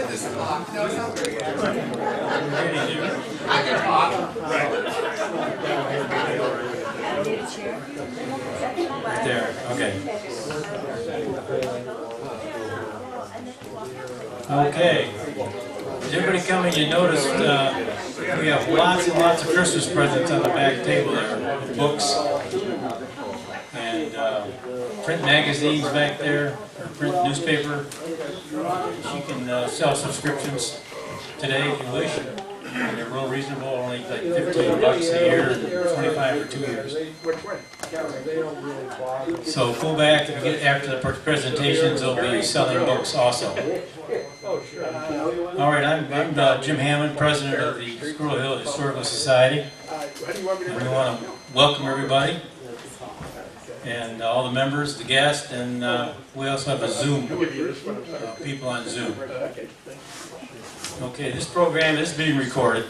this talk. No, it's not very good. I can talk. Right there, okay. Okay. Is everybody coming? You noticed we have lots and lots of Christmas presents on the back table there. Books and print magazines back there, or print newspaper. You can sell subscriptions today if you wish. And they're real reasonable, only like $15 a year, 25 for 2 years. So go back and get after the presentations. They'll be selling books also. All right, I'm Jim Hammond, president of the Squirrel Hill Historical Society. And we want to welcome everybody and all the members, the guests, and we also have a Zoom, people on Zoom. Okay, this program is being recorded,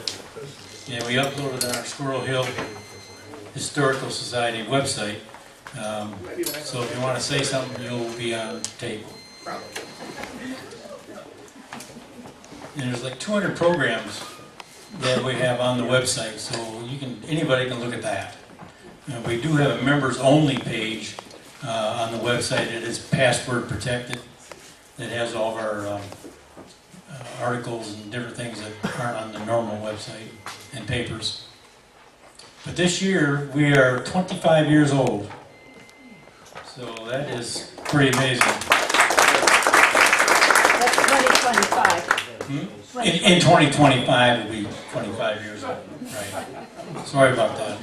and we upload it on our Squirrel Hill Historical Society website. So if you want to say something, you'll be on tape. And there's like 200 programs that we have on the website, so anybody can look at that. We do have a members-only page on the website. It is password protected. It has all of our articles and different things that aren't on the normal website and papers. But this year we are 25 years old, so that is pretty amazing. That's 2025. In 2025 we'll be 25 years old. Right. Sorry about that.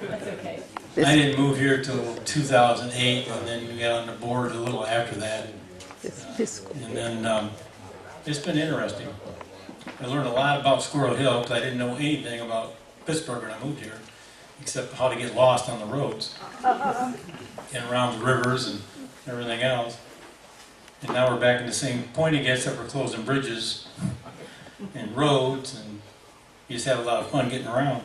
That's okay. I didn't move here till 2008, and then we got on the board a little after that. And then it's been interesting. I learned a lot about Squirrel Hill because I didn't know anything about Pittsburgh when I moved here, except how to get lost on the roads and around the rivers and everything else. And now we're back in the same point again, except we're closing bridges and roads, and you just have a lot of fun getting around.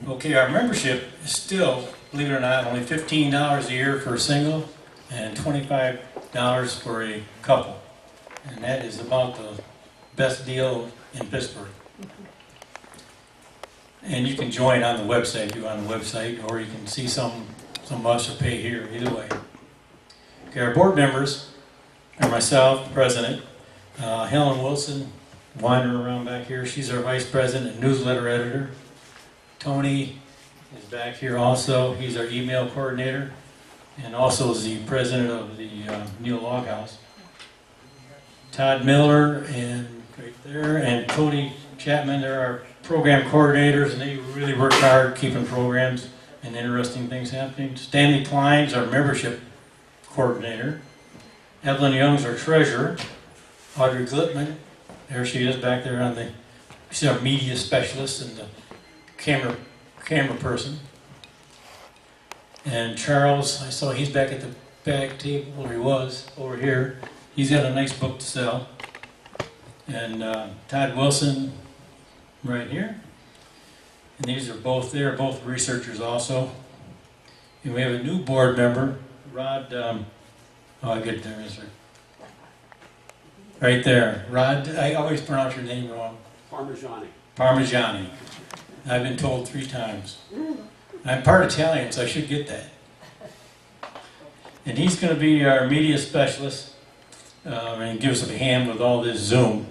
Okay, our membership is still, believe it or not, only $15 a year for a single and $25 for a couple. And that is about the best deal in Pittsburgh. And you can join on the website if you're on the website, or you can see some of us or pay here, either way. Okay, our board members are myself, the president, Helen Wilson, wandering around back here. She's our vice president and newsletter editor. Tony is back here also. He's our email coordinator and also is the president of the Neil Log House. Todd Miller and right there, and Cody Chapman, they're our program coordinators, and they really work hard keeping programs and interesting things happening. Stanley Klein's our membership coordinator. Evelyn Young's our treasurer. Audrey Glitman, there she is back there she's our media specialist and the camera person. And Charles, I saw he's back at the back table, or he was, over here. He's got a nice book to sell. And Todd Wilson, right here. And these are both, they're both researchers also. And we have a new board member, Rod, I get there, is there? Right there. Rod, I always pronounce your name wrong. Parmigiani. I've been told 3 times. I'm part Italian, so I should get that. And he's going to be our media specialist and give us a hand with all this Zoom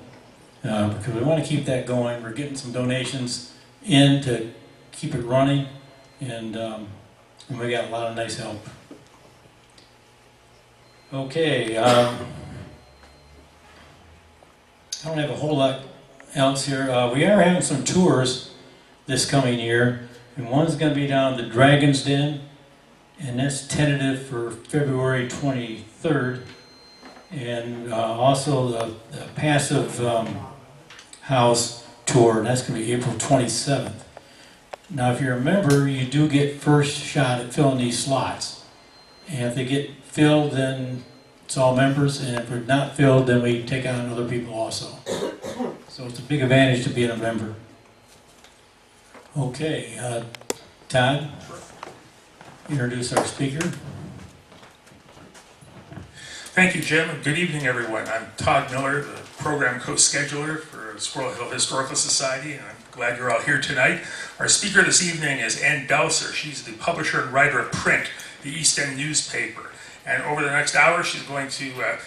because we want to keep that going. We're getting some donations in to keep it running, and we got a lot of nice help. Okay, I don't have a whole lot else here. We are having some tours this coming year, and one's going to be down the Dragon's Den, and that's tentative for February 23rd, and also the Passive House tour, and that's going to be April 27th. Now, if you're a member, you do get first shot at filling these slots, and if they get filled, then it's all members, and if they're not filled, then we take on other people also. So it's a big advantage to being a member. Okay, Todd, introduce our speaker. Thank you, Jim, and good evening, everyone. I'm Todd Miller, the program co-scheduler for Squirrel Hill Historical Society, and I'm glad you're all here tonight. Our speaker this evening is Jan Belser. She's the publisher and writer of Print, the East End newspaper. And over the next hour, she's going to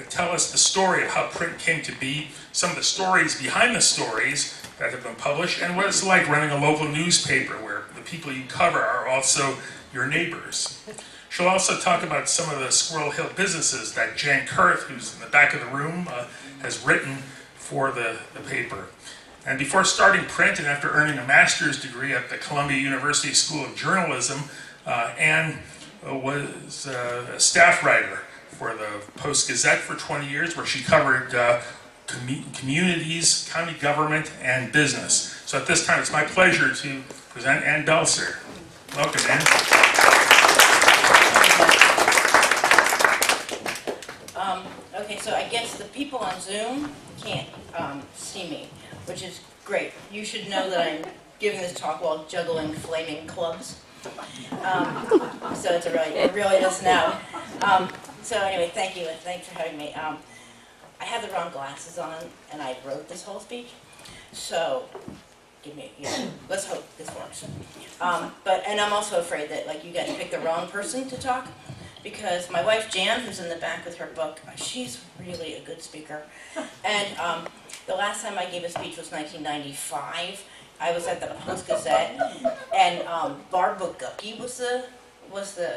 tell us the story of how print came to be, some of the stories behind the stories that have been published, and what it's like running a local newspaper where the people you cover are also your neighbors. She'll also talk about some of the Squirrel Hill businesses that Jan Kurth, who's in the back of the room, has written for the paper. And before starting print and after earning a master's degree at the Columbia University School of Journalism, Anne was a staff writer for the Post-Gazette for 20 years, where she covered communities, county government, and business. So at this time, it's my pleasure to present Jan Belser. Welcome, Anne. Okay, so I guess the people on Zoom can't see me, which is great. You should know that I'm giving this talk while juggling flaming clubs. So it really is now. So anyway, thank you, and thanks for having me. I have the wrong glasses on, and I wrote this whole speech. So let's hope this works. And I'm also afraid that you guys picked the wrong person to talk. Because my wife Jan, who's in the back with her book, she's really a good speaker. And the last time I gave a speech was 1995. I was at the Post-Gazette, and Barb Bogucki was the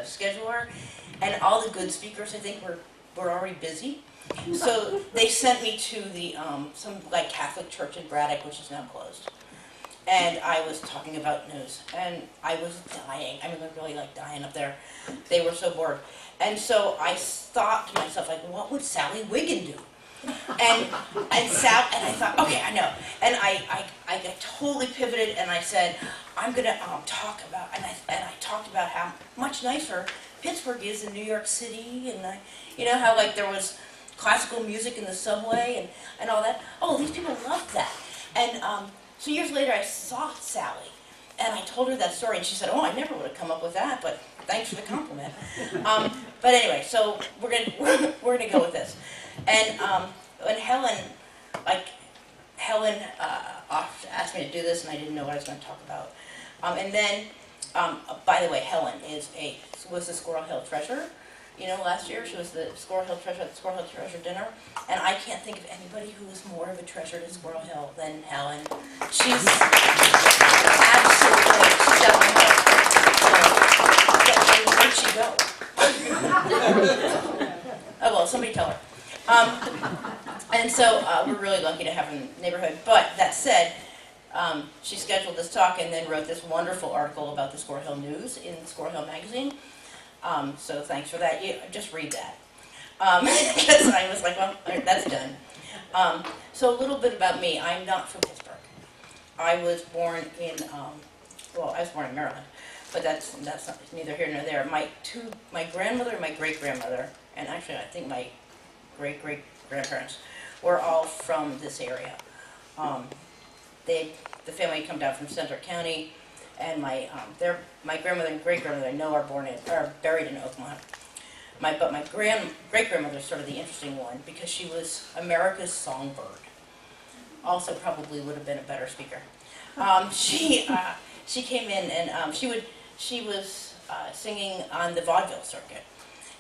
scheduler, and all the good speakers, I think, were already busy. So they sent me to the some Catholic church in Braddock, which is now closed. And I was talking about news, and I was dying. I mean, they're really dying up there. They were so bored. And so I thought to myself, what would Sally Wiggin do? And I thought, okay, I know. And I got totally pivoted, and I said, I'm going to talk about, and I talked about how much nicer Pittsburgh is than New York City, and how there was classical music in the subway and all that. Oh, these people loved that. And so years later, I saw Sally, and I told her that story, and she said, oh, I never would have come up with that, but thanks for the compliment. But anyway, so we're gonna go with this. And when Helen asked me to do this, and I didn't know what I was going to talk about. And then, by the way, Helen was the Squirrel Hill treasurer. Last year she was the Squirrel Hill treasurer at the Squirrel Hill Treasure Dinner, and I can't think of anybody who was more of a treasure to Squirrel Hill than Helen. She's absolutely where'd she go? Oh well, somebody tell her. And so we're really lucky to have her in the neighborhood. But that said, she scheduled this talk and then wrote this wonderful article about the Squirrel Hill News in Squirrel Hill magazine. So thanks for that. Just read that. Because I was well, that's done. So a little bit about me. I'm not from Pittsburgh. I was born in, I was born in Maryland, but that's not, neither here nor there. My grandmother and my great-grandmother, and actually I think my great-great-grandparents, were all from this area. The family come down from Centre County, and my grandmother and great-grandmother I know are buried in Oklahoma. But my great-grandmother is sort of the interesting one because she was America's songbird. Also probably would have been a better speaker. She came in and she was singing on the vaudeville circuit,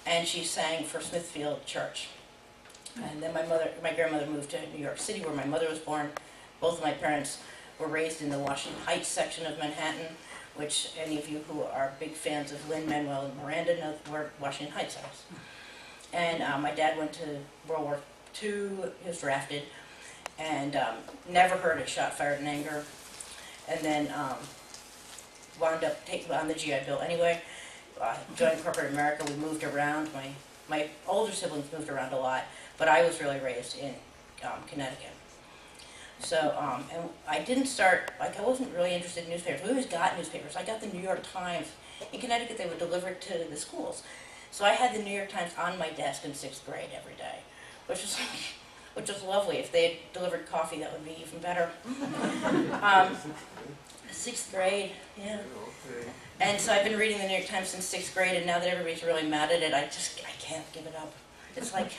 and she sang for Smithfield Church. And then my grandmother moved to New York City, where my mother was born. Both of my parents were raised in the Washington Heights section of Manhattan, which any of you who are big fans of Lin-Manuel and Miranda know where Washington Heights is. And my dad went to World War II, he was drafted, and never heard a shot fired in anger. And then wound up taking on the GI Bill anyway. Joined corporate America, we moved around. My older siblings moved around a lot, but I was really raised in Connecticut. So, and I didn't start, I wasn't really interested in newspapers. We always got newspapers. I got the New York Times. In Connecticut, they would deliver it to the schools. So I had the New York Times on my desk in 6th grade every day, which was lovely. If they had delivered coffee, that would be even better. 6th grade, yeah. And so I've been reading the New York Times since 6th grade, and now that everybody's really mad at it, I can't give it up. It's like,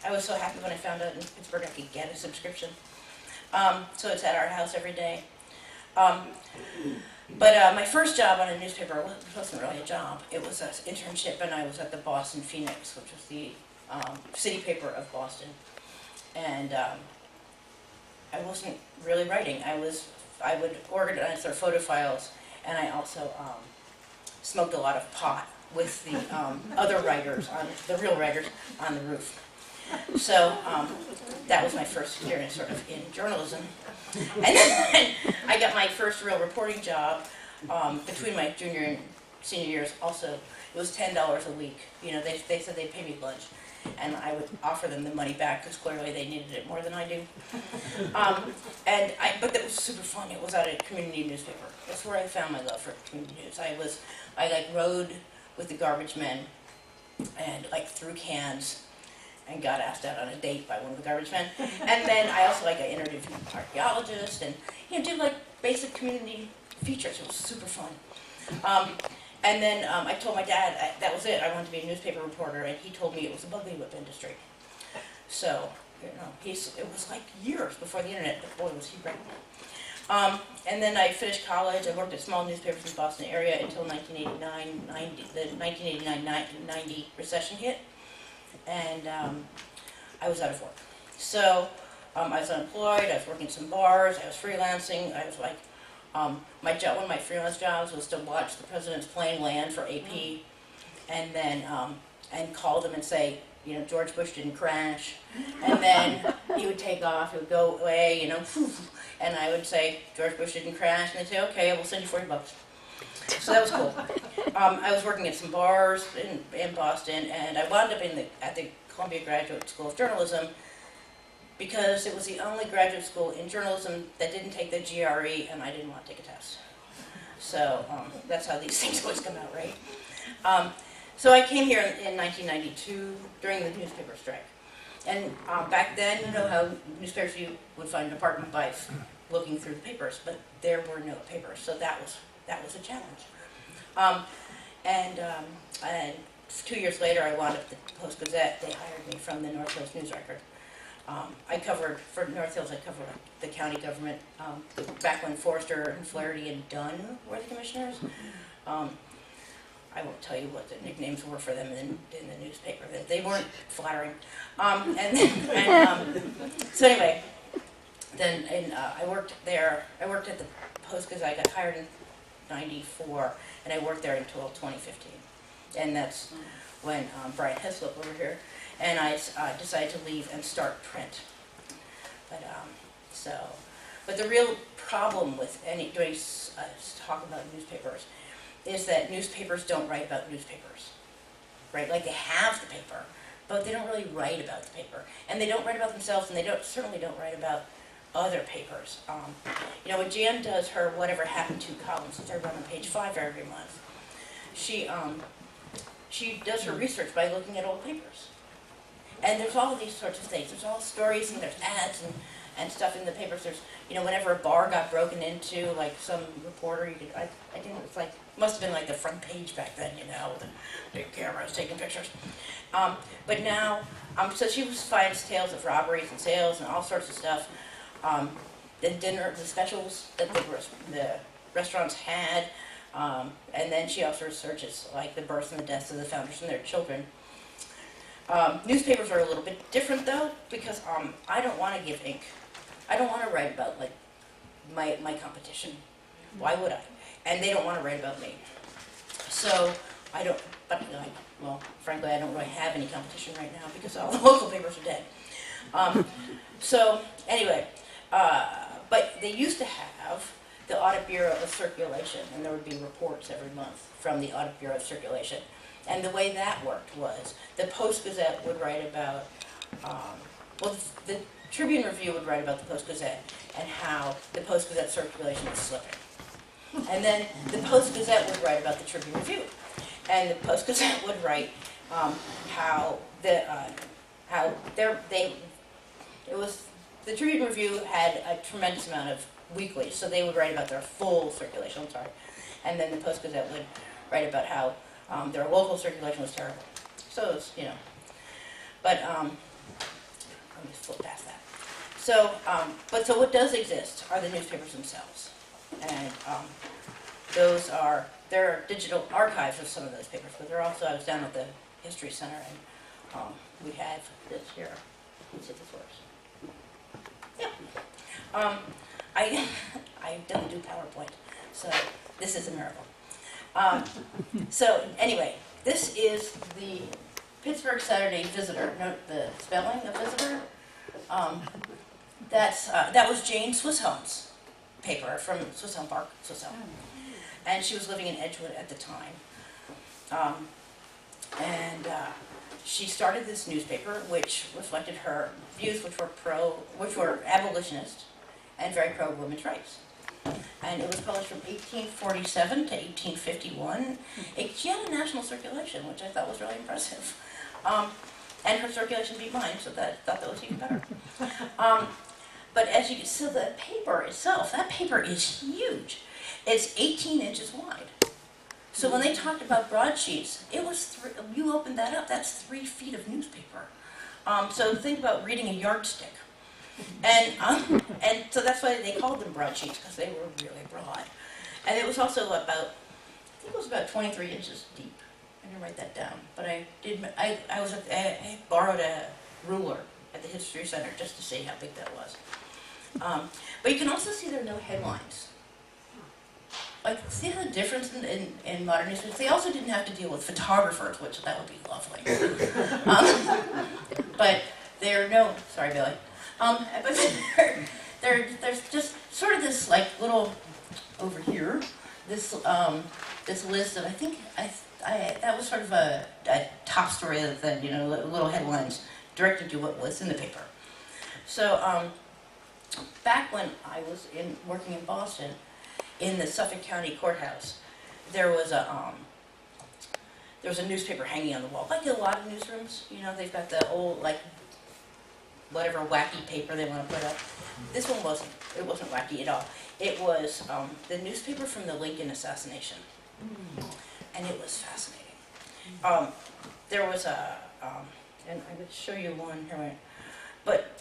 I was so happy when I found out in Pittsburgh I could get a subscription. So it's at our house every day. But my first job on a newspaper wasn't really a job. It was an internship, and I was at the Boston Phoenix, which was the city paper of Boston. And I wasn't really writing. I would organize their photo files, and I also smoked a lot of pot with the other writers, the real writers, on the roof. So that was my first experience sort of in journalism. And then I got my first real reporting job between my junior and senior years. Also, it was $10 a week. You know, they said they'd pay me lunch, and I would offer them the money back because clearly they needed it more than I do. But that was super fun. It was at a community newspaper. That's where I found my love for community news. I like rode with the garbage men and like threw cans and got asked out on a date by one of the garbage men. And then I also I interviewed archaeologists and did like basic community features. It was super fun. And then I told my dad that was it. I wanted to be a newspaper reporter, and he told me it was the buggy whip industry. So it was like years before the internet, but boy was he right. And then I finished college. I worked at small newspapers in the Boston area until 1989-90. The 1989-90 recession hit. And I was out of work. So I was unemployed, I was working some bars, I was freelancing. I was like, one of my freelance jobs was to watch the president's plane land for AP, and then and call them and say, George Bush didn't crash. And then he would take off, he would go away, and I would say, George Bush didn't crash, and they'd say, okay, we'll send you $40. So that was cool. I was working at some bars in Boston, and I wound up at the Columbia Graduate School of Journalism because it was the only graduate school in journalism that didn't take the GRE, and I didn't want to take a test. So that's how these things always come out, right? So I came here in 1992 during the newspaper strike. And back then, you know how newspapers, you would find an apartment by looking through the papers, but there were no papers, so that was a challenge. And 2 years later, I wound up at the Post-Gazette. They hired me from the North Hills News Record. For North Hills, I covered the county government back when Forrester and Flaherty and Dunn were the commissioners. I won't tell you what the nicknames were for them in the newspaper. They weren't flattering. So anyway, then I worked there. I worked at the Post-Gazette. I got hired in 94, and I worked there until 2015. And that's when Brian Heslop over here, and I decided to leave and start print. But the real problem with doing talk about newspapers is that newspapers don't write about newspapers, right? Like they have the paper, but they don't really write about the paper, and they don't write about themselves, and they certainly don't write about other papers. When Jan does her Whatever Happened To columns, which I run on page 5 every month, she does her research by looking at old papers. And there's all of these sorts of things. There's all stories, and there's ads and stuff in the papers. There's, whenever a bar got broken into, like some reporter, I think it's like, must have been like the front page back then, with the big cameras taking pictures. But now, so she finds tales of robberies and sales and all sorts of stuff. The specials that the restaurants had, and then she also researches like the births and the deaths of the founders and their children. Newspapers are a little bit different though, because I don't want to give ink. I don't want to write about like my competition. Why would I? And they don't want to write about me. So I don't. But frankly, I don't really have any competition right now because all the local papers are dead. So anyway. But they used to have the Audit Bureau of Circulation, and there would be reports every month from the Audit Bureau of Circulation. And the way that worked was the Post-Gazette would write about, the Tribune Review would write about the Post-Gazette and how the Post-Gazette circulation was slipping. And then the Post-Gazette would write about the Tribune Review. And the Post-Gazette would write the Tribune Review had a tremendous amount of weeklies, so they would write about their full circulation, and then the Post-Gazette would write about how their local circulation was terrible. So it was, But let me flip past that. So, so what does exist are the newspapers themselves, and those are, there are digital archives of some of those papers, but they're also, I was down at the History Center, and we have this here. Let's see if this works. Yeah. I don't do PowerPoint, so this is a miracle. So anyway, this is the Pittsburgh Saturday Visitor. Note the spelling of Visitor. That was Jane Swisshelm's paper from Swisshelm Park, Swisshelm. And she was living in Edgewood at the time. She started this newspaper, which reflected her views, which were abolitionist and very pro women's rights. And it was published from 1847 to 1851. She had a national circulation, which I thought was really impressive. And her circulation beat mine, so I thought that was even better. But as you can see, the paper itself, that paper is huge. It's 18 inches wide. So when they talked about broadsheets, it was you opened that up, that's 3 feet of newspaper. So think about reading a yardstick. And so that's why they called them broadsheets, because they were really broad. And it was also about, I think it was about 23 inches deep. I didn't write that down, but I borrowed a ruler at the History Center just to see how big that was. But you can also see there are no headlines. Like, see the difference in modern newspapers? They also didn't have to deal with photographers, which that would be lovely. But there are no, sorry Billy, but there's just sort of this like little, over here, this list of, I think, that was sort of a top story of the, little headlines directed to what was in the paper. So back when I was working in Boston, in the Suffolk County Courthouse, there was a newspaper hanging on the wall, like a lot of newsrooms. They've got the old, like, whatever wacky paper they want to put up. This one wasn't. It wasn't wacky at all. It was the newspaper from the Lincoln assassination, and it was fascinating. There was and I would show you one here, but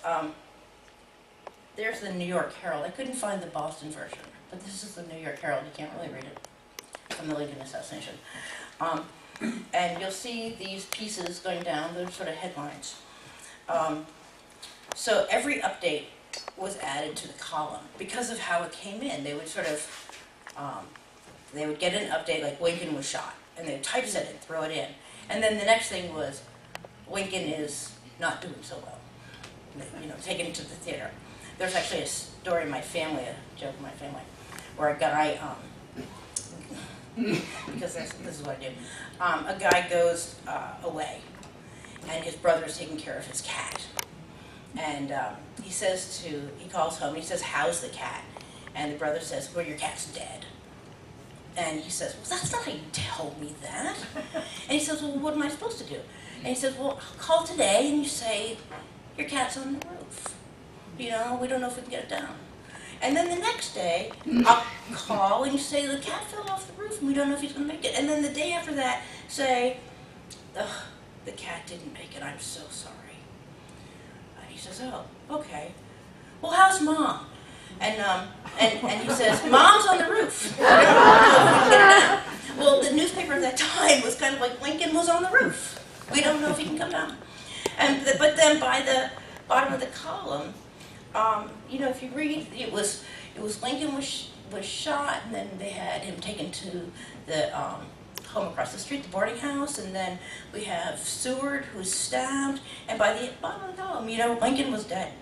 there's the New York Herald. I couldn't find the Boston version, but this is the New York Herald. You can't really read it, from the Lincoln assassination. And you'll see these pieces going down, those sort of headlines. So every update was added to the column because of how it came in. They would sort of, they would get an update like Lincoln was shot, and they would typeset it and throw it in. And then the next thing was, Lincoln is not doing so well. Taken to the theater. There's actually a story in my family, a joke in my family, where a guy, because this is what I do, a guy goes away, and his brother's taking care of his cat. And he calls home, and he says, "How's the cat?" And the brother says, "Well, your cat's dead." And he says, "Well, that's not how you tell me that." And he says, "Well, what am I supposed to do?" And he says, "Well, call today and you say, your cat's on the roof. We don't know if we can get it down." And then the next day, I'll call and you say, "The cat fell off the roof and we don't know if he's going to make it." And then the day after that, say, "Ugh, the cat didn't make it, I'm so sorry." And he says, "Oh, okay. Well, how's Mom?" And he says, "Mom's on the roof." Well, the newspaper at that time was kind of like, Lincoln was on the roof. We don't know if he can come down. But then by the bottom of the column, if you read, it was Lincoln was shot, and then they had him taken to the home across the street, the boarding house, and then we have Seward, who's stabbed, and by the bottom of the column, Lincoln was dead.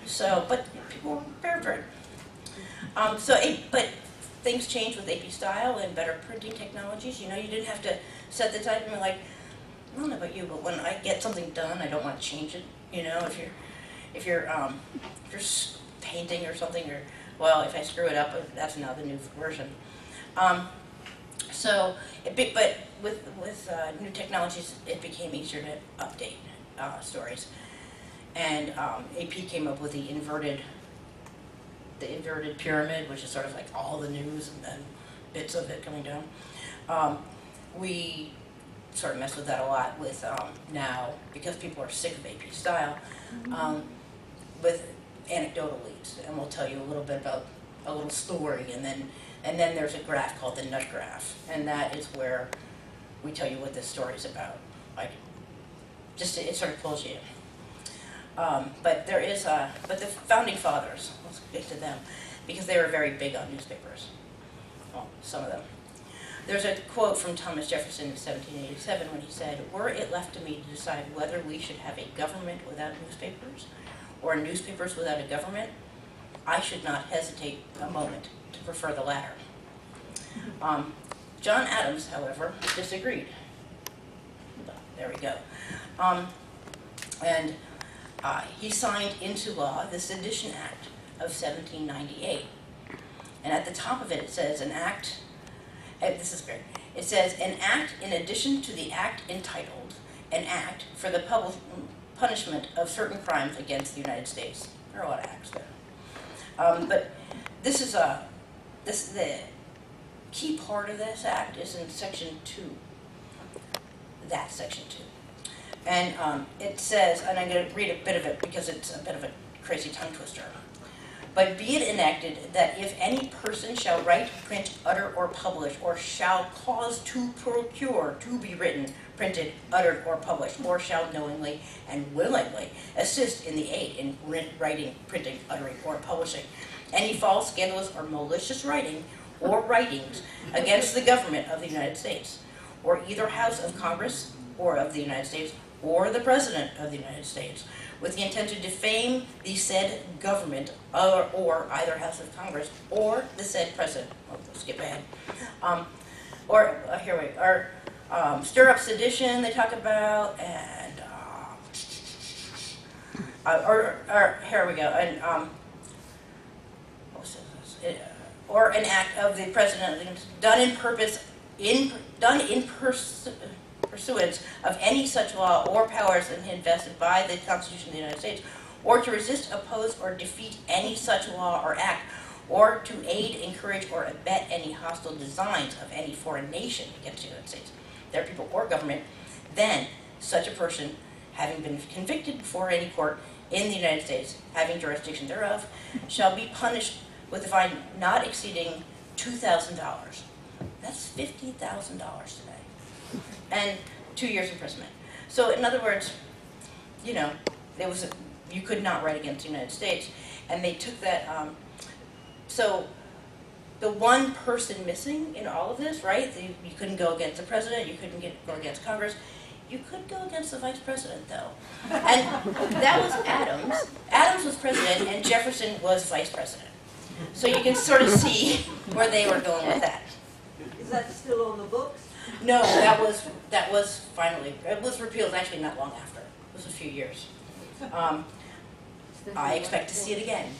So, but people were prepared. But things changed with AP style and better printing technologies. You didn't have to set the type and be like, I don't know about you, but when I get something done, I don't want to change it. If you're painting or something, or if I screw it up, that's now the new version. But with new technologies, it became easier to update stories. And AP came up with the inverted pyramid, which is sort of like all the news and then bits of it coming down. sort of mess with that a lot with now, because people are sick of AP style, with anecdotal leads. And we'll tell you a little bit about a little story, and then there's a graph called the nut graph, and that is where we tell you what this story is about. Like, just it sort of pulls you in. But the founding fathers, let's get to them, because they were very big on newspapers. Well, some of them. There's a quote from Thomas Jefferson in 1787 when he said, "Were it left to me to decide whether we should have a government without newspapers or newspapers without a government, I should not hesitate a moment to prefer the latter." John Adams, however, disagreed. There we go. He signed into law the Sedition Act of 1798. And at the top of it, it says, an act, this is great, it says, an act in addition to the act entitled, an act for the punishment of certain crimes against the United States. There are a lot of acts there. But this is the key part of this act is in section 2. That's section 2. And it says, and I'm going to read a bit of it because it's a bit of a crazy tongue twister. But be it enacted that if any person shall write, print, utter, or publish, or shall cause to procure to be written, printed, uttered, or published, or shall knowingly and willingly assist in the aid in writing, printing, uttering, or publishing any false, scandalous, or malicious writing or writings against the government of the United States, or either House of Congress or of the United States, or the President of the United States, with the intent to defame the said government or either House of Congress or the said President. Oh, let's skip ahead. Stir up sedition, they talk about, and here we go. And or an act of the President done in pursuance of any such law or powers invested by the Constitution of the United States, or to resist, oppose, or defeat any such law or act, or to aid, encourage, or abet any hostile designs of any foreign nation against the United States, their people, or government, then such a person, having been convicted before any court in the United States, having jurisdiction thereof, shall be punished with a fine not exceeding $2,000. That's $50,000 today. And 2 years imprisonment. So in other words, you know, you could not write against the United States, and they took that. So the one person missing in all of this, right? You couldn't go against the president. You couldn't go against Congress. You could go against the vice president, though, and that was Adams. Adams was president, and Jefferson was vice president. So you can sort of see where they were going with that. Is that still on the books? No, that was finally, it was repealed actually not long after. It was a few years. I expect to see it again.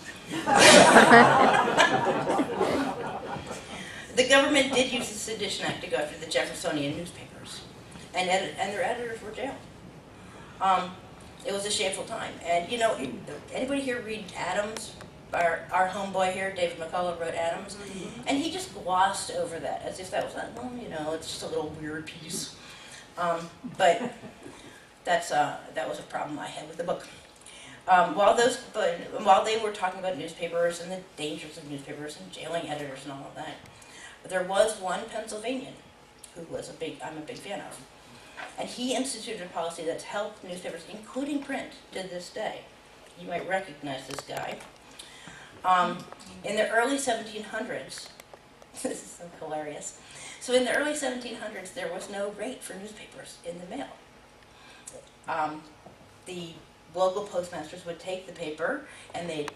The government did use the Sedition Act to go after the Jeffersonian newspapers, and their editors were jailed. It was a shameful time. And you know, anybody here read Adams? Our homeboy here, David McCullough, wrote Adams, and he just glossed over that as if that was, well, you know, it's just a little weird piece. But that was a problem I had with the book. While they were talking about newspapers and the dangers of newspapers and jailing editors and all of that, there was one Pennsylvanian who was I'm a big fan of, and he instituted a policy that's helped newspapers, including print, to this day. You might recognize this guy. In the early 1700s, this is so hilarious. So in the early 1700s, there was no rate for newspapers in the mail. The local postmasters would take the paper and they'd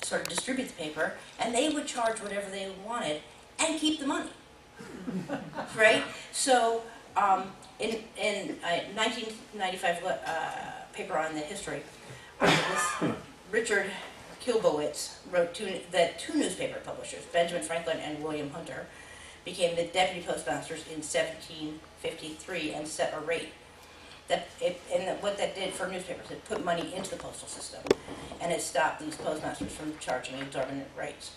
sort of distribute the paper, and they would charge whatever they wanted and keep the money. Right? So in 1995 paper on the history, this Richard Kilbowitz wrote that two newspaper publishers, Benjamin Franklin and William Hunter, became the deputy postmasters in 1753 and set a rate. What that did for newspapers, it put money into the postal system, and it stopped these postmasters from charging exorbitant rates.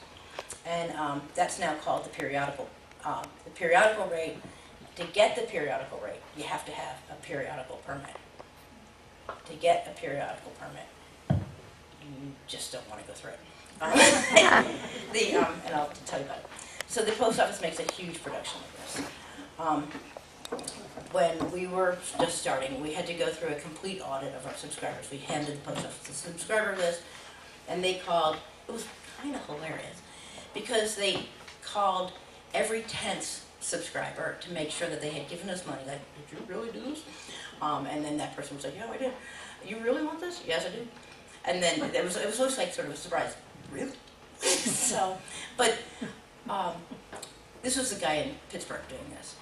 And that's now called the periodical. The periodical rate to get the periodical rate, you have to have a periodical permit. To get a periodical permit, you just don't want to go through it. And I'll tell you about it. So the post office makes a huge production of this. When we were just starting, we had to go through a complete audit of our subscribers. We handed the post office the subscriber list, and they called. It was kind of hilarious because they called every 10th subscriber to make sure that they had given us money. Like, did you really do this? And then that person was like, yeah, I did. You really want this? Yes, I do. And then it was always like sort of a surprise. Really? So, but this was the guy in Pittsburgh doing this.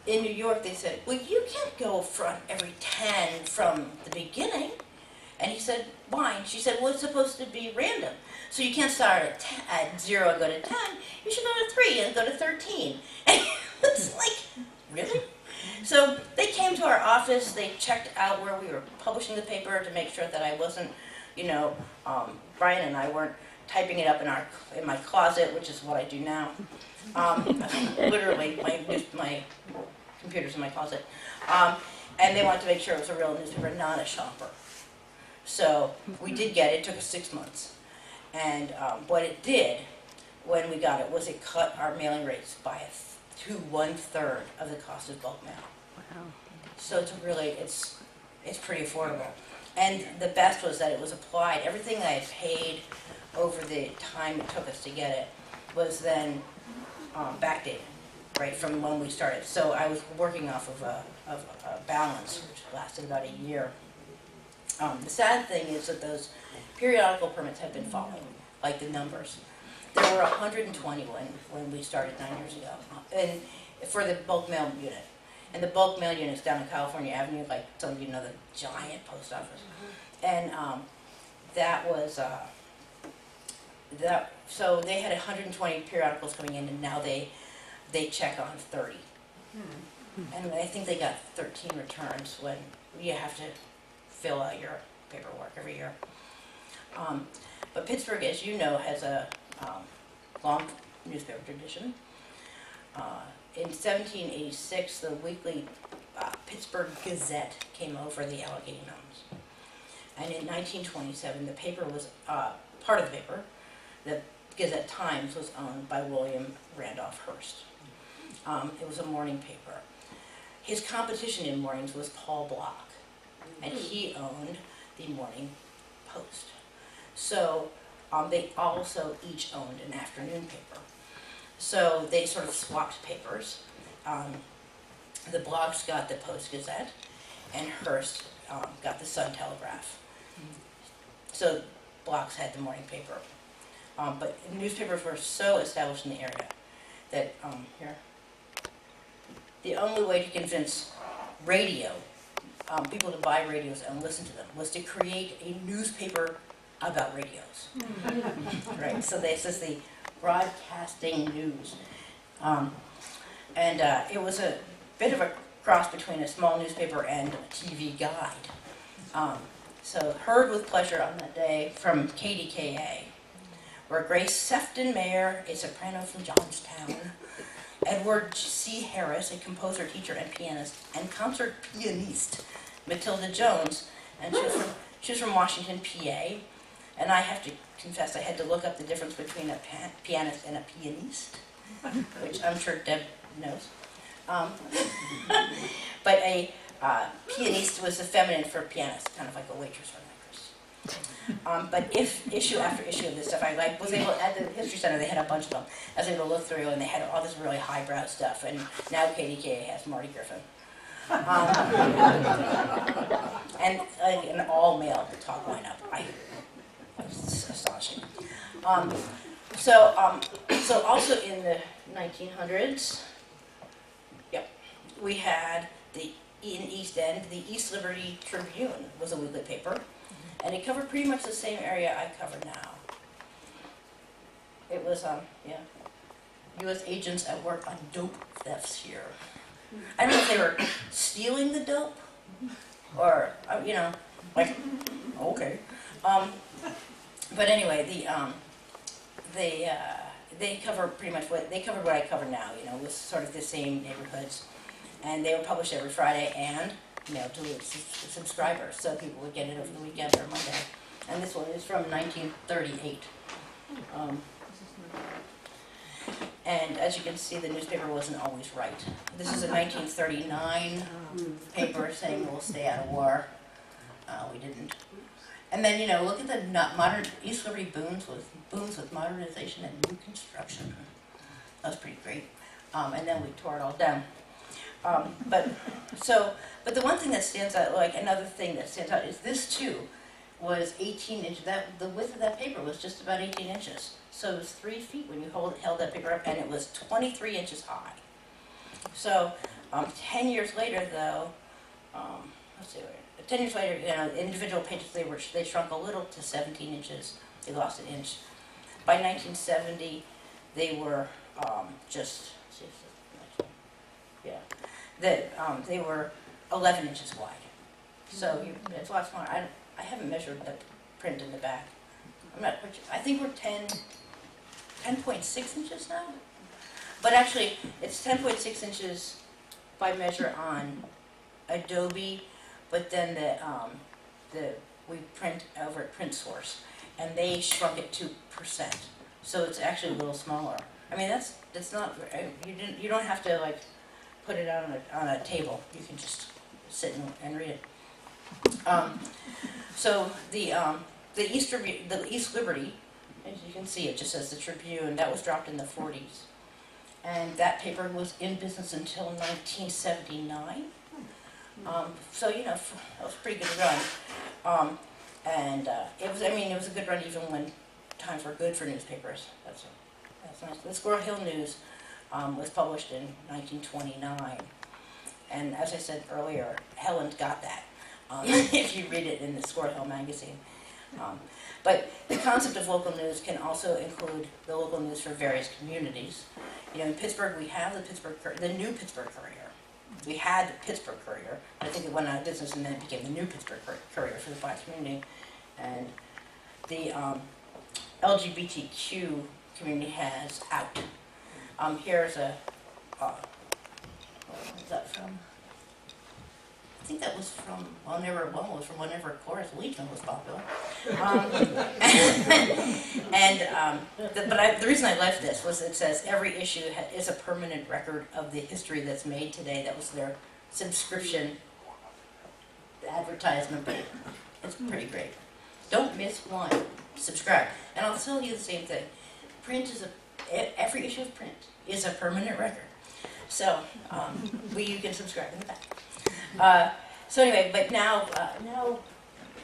In New York, they said, well, you can't go front every 10 from the beginning. And he said, why? And she said, well, it's supposed to be random. So you can't start at 0 and go to 10. You should go to 3 and go to 13. And it's like, really? So they came to our office. They checked out where we were publishing the paper to make sure that I wasn't, Brian and I weren't typing it up in my closet, which is what I do now. Literally, my computer's in my closet. And they wanted to make sure it was a real newspaper, not a shopper. So we did get it. It took us 6 months. And what it did when we got it was it cut our mailing rates by to 1/3 of the cost of bulk mail. Wow. So it's pretty affordable. And the best was that it was applied. Everything that I had paid over the time it took us to get it was then backdated, right, from when we started. So I was working off of a balance, which lasted about a year. The sad thing is that those periodical permits have been falling, like the numbers. There were 120 when we started 9 years ago, and for the bulk mail unit. And the bulk mail unit's down on California Avenue, like some of you know, the giant post office. And that was, so they had 120 periodicals coming in, and now they check on 30. And I think they got 13 returns when you have to fill out your paperwork every year. But Pittsburgh, as you know, has a long newspaper tradition. In 1786, the weekly Pittsburgh Gazette came over the Allegheny Mountains. And in 1927, the paper was, part of the paper, the Gazette Times, was owned by William Randolph Hearst. It was a morning paper. His competition in mornings was Paul Block, and he owned the Morning Post. So they also each owned an afternoon paper. So they sort of swapped papers. The Blocks got the Post Gazette, and Hearst got the Sun Telegraph. So Blocks had the morning paper. But newspapers were so established in the area that, the only way to convince radio, people to buy radios and listen to them, was to create a newspaper about radios. Right, so this is the Broadcasting News. It was a bit of a cross between a small newspaper and a TV guide. So heard with pleasure on that day from KDKA, where Grace Sefton Mayer, a soprano from Johnstown, Edward C. Harris, a composer, teacher, and pianist, and concert pianiste, Matilda Jones, and she was from Washington, PA, and I have to confess I had to look up the difference between a pianist and a pianiste, which I'm sure Deb knows. But a pianiste was the feminine for pianist, kind of like a waitress or an actress. But if issue after issue of this stuff, I was able, at the History Center, they had a bunch of them. I was able to look through, and they had all this really highbrow stuff, and now KDKA has Marty Griffin. And an all-male talk lineup. It's astonishing. So also in the 1900s, we had in East End, the East Liberty Tribune was a weekly paper, and it covered pretty much the same area I cover now. It was, U.S. agents at work on dope thefts here. I don't know if they were stealing the dope, or, okay. But anyway, they cover pretty much what I cover now, with sort of the same neighborhoods. And they were published every Friday and mailed to subscribers, so people would get it over the weekend or Monday. And this one is from 1938. And as you can see, the newspaper wasn't always right. This is a 1939 paper saying we'll stay out of war. We didn't. And then, you know, look at the modern East Liberty booms with modernization and new construction. That was pretty great. And then we tore it all down. But the one thing that stands out, like another thing that stands out, is this too was 18 inches. The width of that paper was just about 18 inches. So it was 3 feet when you held that paper up, and it was 23 inches high. So 10 years later, though, let's see, 10 years later, you know, individual pages they shrunk a little to 17 inches. They lost an inch. By 1970, they were they were 11 inches wide. So it's a lot smaller. I haven't measured the print in the back. I think we're 10.6 inches now. But actually, it's 10.6 inches by measure on Adobe, but then we print over at Print Source, and they shrunk it 2%. So it's actually a little smaller. I mean, that's not, you don't have to like put it out on a table. You can just sit and read it. So the East Liberty, as you can see, it just says the Tribune. That was dropped in the 40s, and that paper was in business until 1979. So you know, that was a pretty good run. It was a good run even when times were good for newspapers. That's nice. The Squirrel Hill News was published in 1929, and as I said earlier, Helen got that. If you read it in the Squirrel Hill magazine. But the concept of local news can also include the local news for various communities. You know, in Pittsburgh, we have the new Pittsburgh Courier. We had the Pittsburgh Courier. I think it went out of business and then it became the new Pittsburgh Courier for the Black community. And the LGBTQ community has Out. Here's a, what is that from? I think that was from whenever Cloris Leachman was popular. The reason I left this was it says every issue is a permanent record of the history that's made today. That was their subscription advertisement. It's pretty great. Don't miss one. Subscribe. And I'll tell you the same thing. Every issue of print is a permanent record. So you can subscribe in the back. So anyway, but now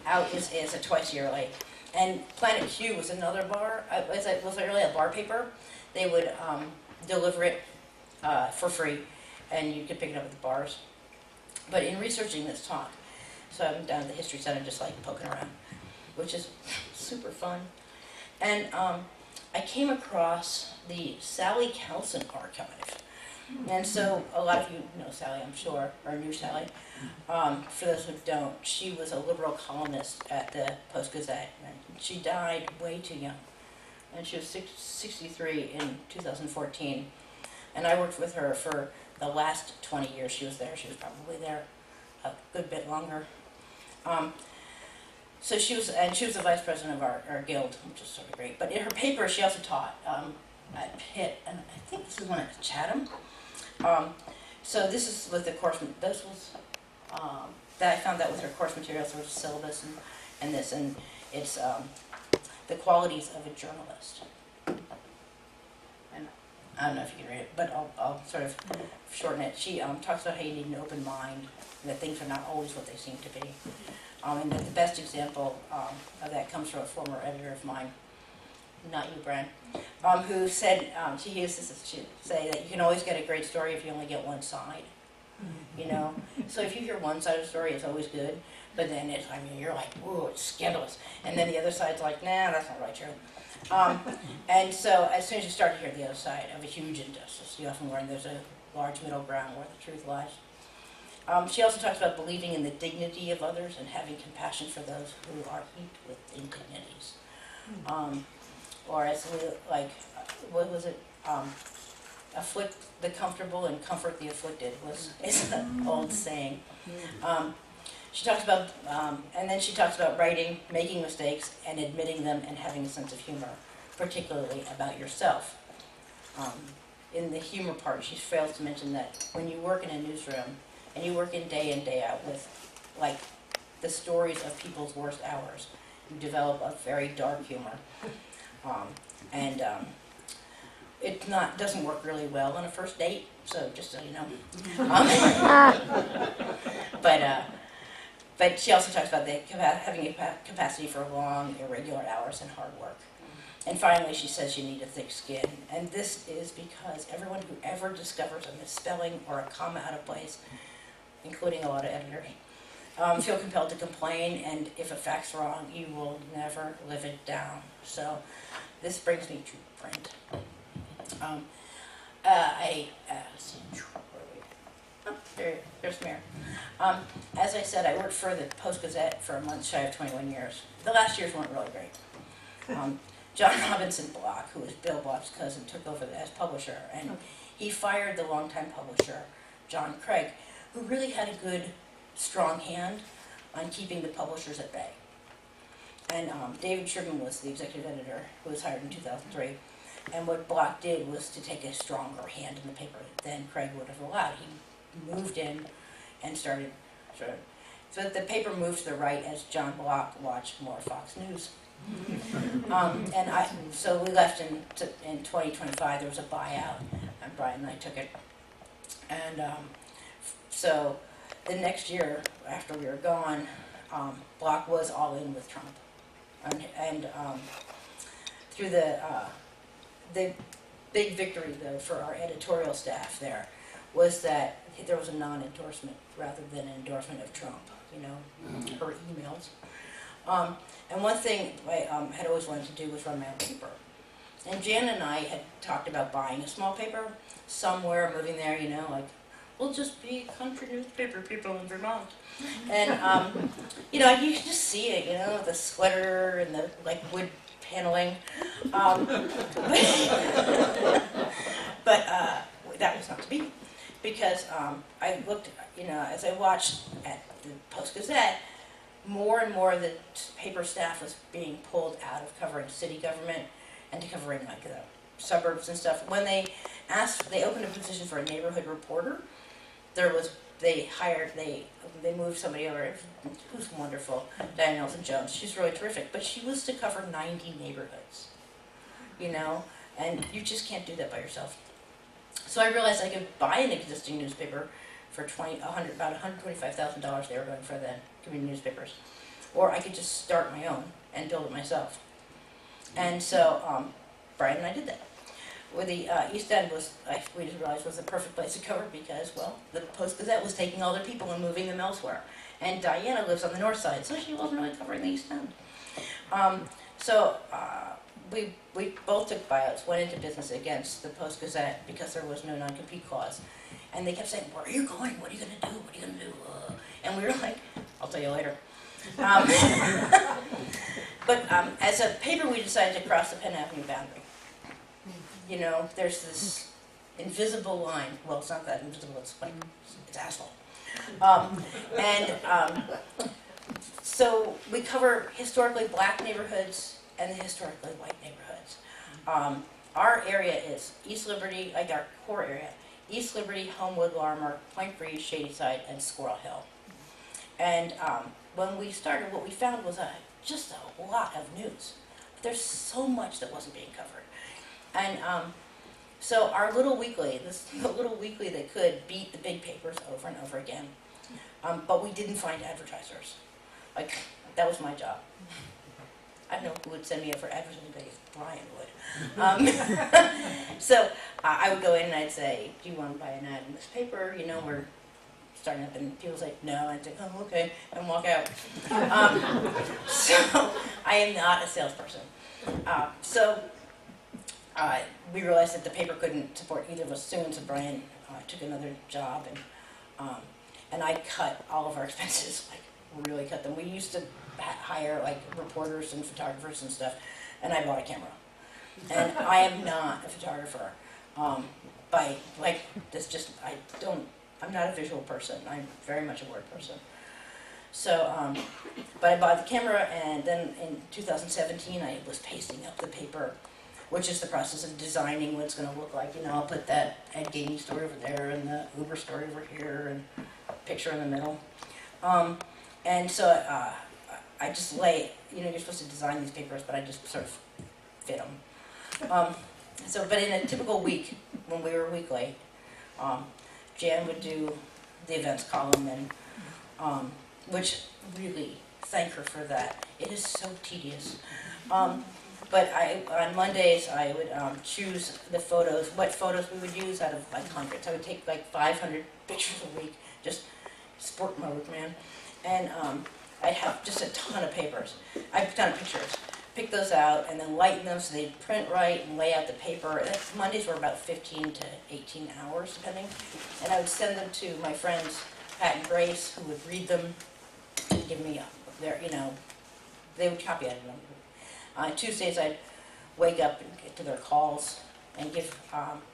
Out is a twice yearly, and Planet Q was another bar. Was really a bar paper. They would deliver it for free, and you could pick it up at the bars. But in researching this talk, so I'm down at the History Center just like poking around, which is super fun, and I came across the Sally Kelson archive. And so a lot of you know Sally, I'm sure, or knew Sally. For those who don't, she was a liberal columnist at the Post-Gazette. She died way too young, and she was 63 in 2014. And I worked with her for the last 20 years she was there. She was probably there a good bit longer. So she was the vice president of our guild, which is sort of great. But in her paper, she also taught at Pitt, and I think this is one at Chatham. So this is with the course. This was that I found that with her course materials, there was a syllabus and this, and it's the qualities of a journalist. And I don't know if you can read it, but I'll sort of shorten it. She talks about how you need an open mind, and that things are not always what they seem to be. And the best example of that comes from a former editor of mine, not you, Brian, who said, she used this to say that you can always get a great story if you only get one side, you know? So if you hear one side of the story, it's always good, but then you're like, whoa, it's scandalous. And then the other side's like, nah, that's not right, true. And so as soon as you start to hear the other side of a huge injustice, you often learn there's a large middle ground where the truth lies. She also talks about believing in the dignity of others and having compassion for those who are heaped with indignities. Or as what was it? afflict the comfortable and comfort the afflicted is an old saying. She talks about, and then she talks about writing, making mistakes, and admitting them, and having a sense of humor, particularly about yourself. In the humor part, she fails to mention that when you work in a newsroom, and you work in day out with, like, the stories of people's worst hours, you develop a very dark humor. It doesn't work really well on a first date, so just so you know. But she also talks about having a capacity for long, irregular hours and hard work. And finally, she says you need a thick skin. And this is because everyone who ever discovers a misspelling or a comma out of place, including a lot of editors, feel compelled to complain, and if a fact's wrong, you will never live it down. So this brings me to print. There's Mayor. As I said, I worked for the Post-Gazette for a month shy of 21 years. The last years weren't really great. John Robinson Block, who was Bill Block's cousin, took over as publisher, and he fired the longtime publisher, John Craig, who really had a good, strong hand on keeping the publishers at bay. And David Sherman was the executive editor, who was hired in 2003. And what Block did was to take a stronger hand in the paper than Craig would have allowed. He moved in and started. So the paper moved to the right as John Block watched more Fox News. So we left in 2025. There was a buyout, and Brian and I took it. And so the next year, after we were gone, Block was all in with Trump, and through the big victory though for our editorial staff there was that there was a non-endorsement rather than an endorsement of Trump. You know, her emails. And one thing I had always wanted to do was run my own paper. And Jan and I had talked about buying a small paper somewhere, moving there, you know, like, we'll just be country newspaper people in Vermont. And, you know, you can just see it, you know, the sweater and the, like, wood paneling. But that was not to be. Because I looked, you know, as I watched at the Post-Gazette, more and more of the paper staff was being pulled out of covering city government and to covering like the suburbs and stuff. When they opened a position for a neighborhood reporter, they moved somebody over who's wonderful, Diane Nelson-Jones. She's really terrific, but she was to cover 90 neighborhoods, you know, and you just can't do that by yourself. So I realized I could buy an existing newspaper for about $125,000 they were going for then, community newspapers. Or I could just start my own and build it myself. And so Brian and I did that. Where the East End we just realized was the perfect place to cover because, well, the Post-Gazette was taking all their people and moving them elsewhere. And Diana lives on the north side, so she wasn't really covering the East End. We both took buyouts, went into business against the Post-Gazette because there was no non-compete clause. And they kept saying, where are you going? What are you going to do? What are you going to do? And we were like, I'll tell you later. But as a paper, we decided to cross the Penn Avenue boundary. You know, there's this invisible line. Well, it's not that invisible. It's like, it's asphalt. So we cover historically black neighborhoods and the historically white neighborhoods. Our area is East Liberty, like our core area, East Liberty, Homewood, Larimer, Point Breeze, Shadyside, and Squirrel Hill. And when we started, what we found was just a lot of news. There's so much that wasn't being covered. And so our little weekly, that could beat the big papers over and over again. But we didn't find advertisers. Like, that was my job. I don't know who would send me up for advertising, but Brian would. So I would go in and I'd say, do you want to buy an ad in this paper? You know, we're starting up, and people would say, no. I'd say, oh, okay, and walk out. So I am not a salesperson. We realized that the paper couldn't support either of us soon, so Brian took another job, and I cut all of our expenses, like really cut them. We used to hire like reporters and photographers and stuff, and I bought a camera. And I am not a photographer. by, like, this just, I'm not a visual person, I'm very much a word person. So, but I bought the camera, and then in 2017 I was pasting up the paper, which is the process of designing what it's going to look like. You know, I'll put that Ed Gainey story over there, and the Uber story over here, and a picture in the middle. And so I just lay, you know, you're supposed to design these papers, but I just sort of fit them. But in a typical week, when we were a week late, Jan would do the events column, and which really, thank her for that. It is so tedious. But on Mondays, I would choose the photos, what photos we would use out of like hundreds. I would take like 500 pictures a week, just sport mode, man. And I'd have just a ton of papers, a ton of pictures. Pick those out and then lighten them so they'd print right and lay out the paper. Mondays were about 15 to 18 hours, depending. And I would send them to my friends, Pat and Grace, who would read them and give me their, you know, they would copy edit them. On Tuesdays, I'd wake up and get to their calls and give,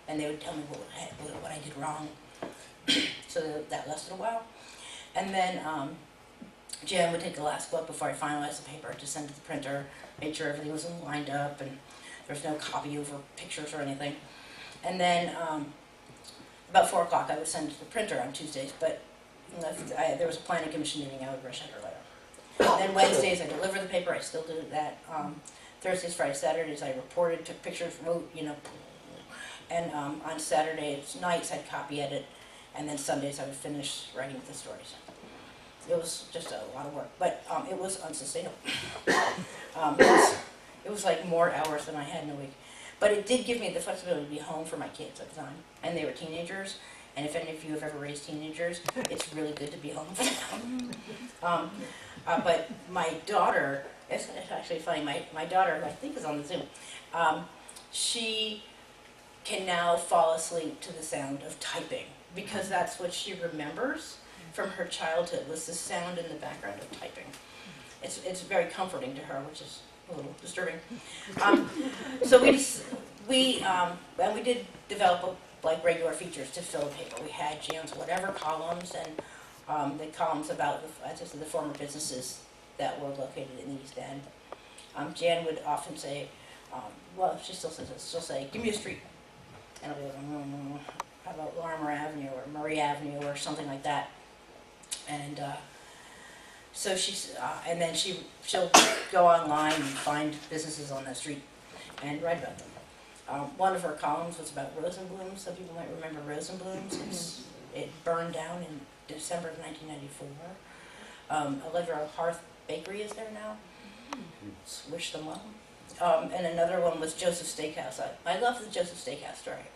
and they would tell me what I did wrong. So that lasted a while. And then Jan would take the last book before I finalized the paper to send to the printer, make sure everything was lined up and there was no copy over pictures or anything. And then about 4 o'clock, I would send it to the printer on Tuesdays, but if there was a planning commission meeting, I would rush out later. Then Wednesdays, I deliver the paper. I still do that. Thursdays, Fridays, Saturdays, I reported, took pictures, wrote, you know. And on Saturdays nights, I'd copy edit, and then Sundays, I would finish writing the stories. It was just a lot of work, but it was unsustainable. It was like more hours than I had in a week. But it did give me the flexibility to be home for my kids at the time, and they were teenagers. And if any of you have ever raised teenagers, it's really good to be home for them. But my daughter, it's actually funny, my daughter, who I think is on the Zoom, she can now fall asleep to the sound of typing, because that's what she remembers from her childhood, was the sound in the background of typing. It's very comforting to her, which is a little disturbing. So we did develop like regular features to fill the paper. We had Jan's whatever columns, and the columns about the former businesses that were located in the East End. Jan would often say, well, she still says this, she'll say, give me a street. And I'll be like, how about Lorimer Avenue or Murray Avenue or something like that. And so and then she'll go online and find businesses on that street and write about them. One of her columns was about Rosenblum's. Some people might remember Rosenblum's. It burned down in December of 1994. Allegra Hearth Bakery is there now. Wish them well. And another one was Joseph's Steakhouse. I love the Joseph Steakhouse story.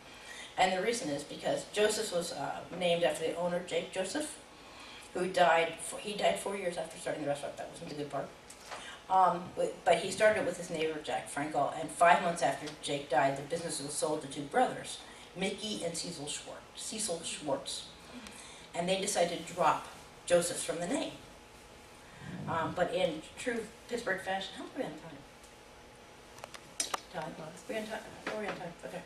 And the reason is because Joseph's was named after the owner, Jake Joseph, who died. He died 4 years after starting the restaurant. That wasn't the good part. But he started with his neighbor, Jack Frankel, and 5 months after Jake died, the business was sold to two brothers, Mickey and Cecil Schwartz. And they decided to drop Joseph's from the name. But in true Pittsburgh fashion, how are we on time? We're on time? We're on time, okay.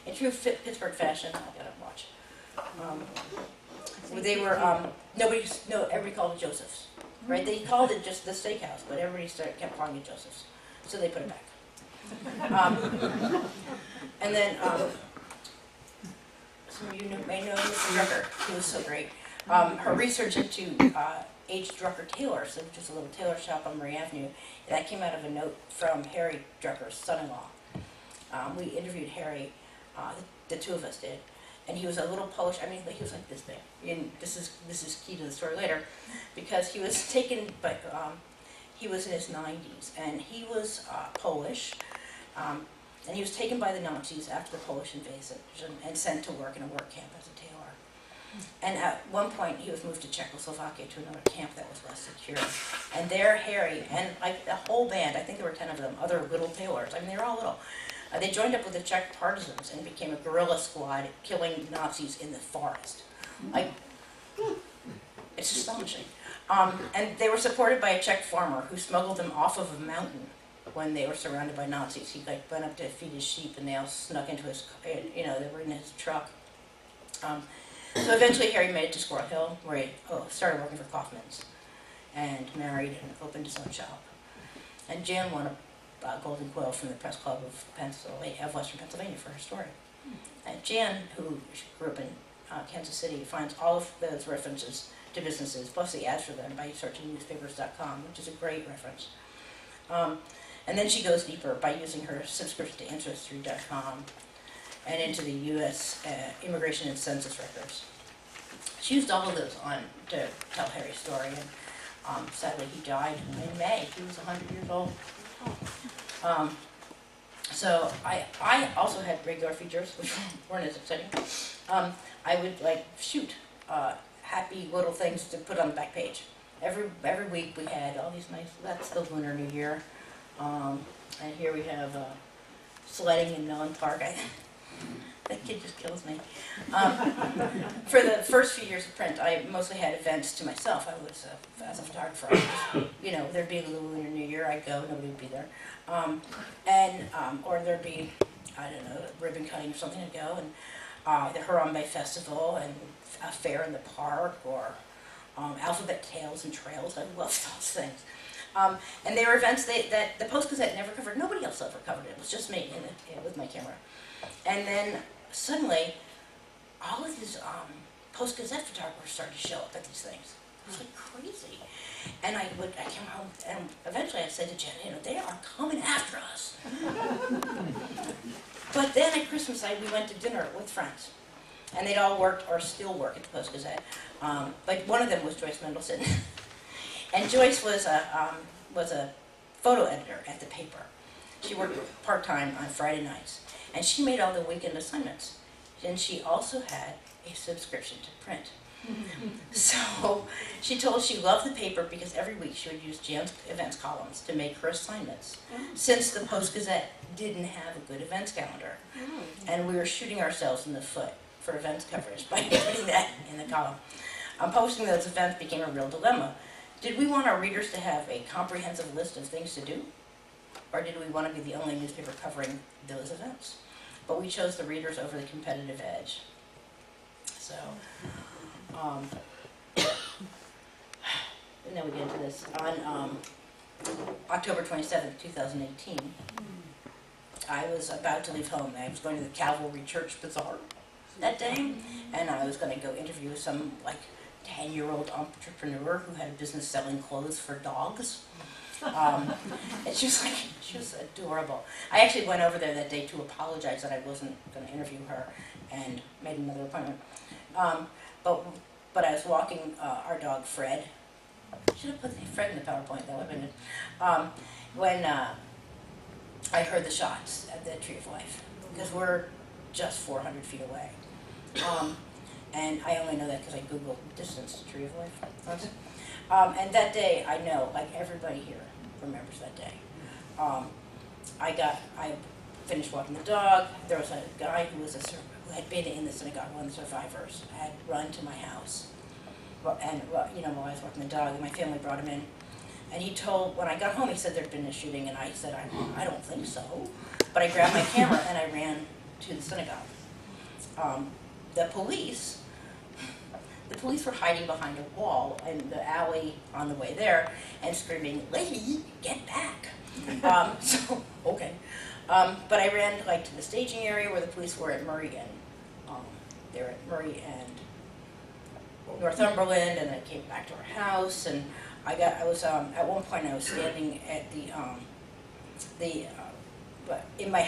In true Pittsburgh fashion, I gotta watch. They were, everybody called it Joseph's. Right, they called it just the steakhouse, but everybody kept calling it Joseph's, so they put it back. And then some of you may know Mr. Drucker, who was so great. Her research into H. Drucker Tailors, which is a little tailor shop on Murray Avenue, that came out of a note from Harry Drucker's son-in-law. We interviewed Harry, the two of us did. And he was a little Polish, he was like this big. And this is key to the story later, because he was taken, he was in his 90s, and he was Polish, and he was taken by the Nazis after the Polish invasion and sent to work in a work camp as a tailor. And at one point, he was moved to Czechoslovakia to another camp that was less secure. And there, Harry, and like the whole band, I think there were 10 of them, other little tailors, they were all little. They joined up with the Czech partisans and became a guerrilla squad, killing Nazis in the forest. It's astonishing. And they were supported by a Czech farmer who smuggled them off of a mountain when they were surrounded by Nazis. He like went up to feed his sheep, and they all snuck into his, they were in his truck. So eventually Harry made it to Squirrel Hill, where he started working for Kaufman's, and married and opened his own shop. And Jan won a Golden Quill from the Press Club of Western Pennsylvania for her story. And Jan, who grew up in Kansas City, finds all of those references to businesses, plus the ads for them, by searching newspapers.com, which is a great reference. And then she goes deeper by using her subscription to Ancestry.com and into the U.S. Immigration and Census records. She used all of those to tell Harry's story, and sadly he died in May. He was 100 years old. So I also had regular features, which weren't as exciting. I would shoot happy little things to put on the back page. Every week we had all these nice, that's the Lunar New Year. And here we have sledding in Mellon Park. That kid just kills me. For the first few years of print, I mostly had events to myself. I was, as a photographer, there'd be a little Lunar New Year, I'd go, nobody would be there. Or there'd be, I don't know, ribbon cutting or something, I'd go, and the Harambe Festival, and a fair in the park, or alphabet tales and trails. I loved those things. And they were events that the Post-Gazette never covered. Nobody else ever covered it. It was just me with my camera. And then suddenly, all of these Post-Gazette photographers started to show up at these things. It was like crazy. And I came home, and eventually I said to Jen, they are coming after us. But then at Christmas, we went to dinner with friends. And they'd all worked or still work at the Post-Gazette. Like one of them was Joyce Mendelson. And Joyce was a photo editor at the paper. She worked part-time on Friday nights. And she made all the weekend assignments. And she also had a subscription to print. So she told she loved the paper because every week she would use Jan's events columns to make her assignments, since the Post-Gazette didn't have a good events calendar. And we were shooting ourselves in the foot for events coverage by putting that in the column. Posting those events became a real dilemma. Did we want our readers to have a comprehensive list of things to do? Or did we want to be the only newspaper covering those events? But we chose the readers over the competitive edge. So, and then we get into this. On October 27th, 2018, I was about to leave home. I was going to the Calvary Church Bazaar that day, and I was going to go interview some 10-year-old entrepreneur who had a business selling clothes for dogs. And she was adorable. I actually went over there that day to apologize that I wasn't going to interview her, and made another appointment. But I was walking our dog Fred. Should have put Fred in the PowerPoint. That would have been it. When I heard the shots at the Tree of Life, because we're just 400 feet away. And I only know that because I Googled distance to Tree of Life. And that day, I know, everybody here remembers that day. I finished walking the dog. There was a guy who had been in the synagogue, one of the survivors, had run to my house. And while I was walking the dog, and my family brought him in. And he told, when I got home, he said there'd been a shooting, and I said, I don't think so. But I grabbed my camera and I ran to the synagogue. The police were hiding behind a wall in the alley on the way there and screaming, "Lady, get back!" Okay. But I ran to the staging area where the police were at Murray and they were at Murray and Northumberland, and I came back to our house, and at one point I was standing at at my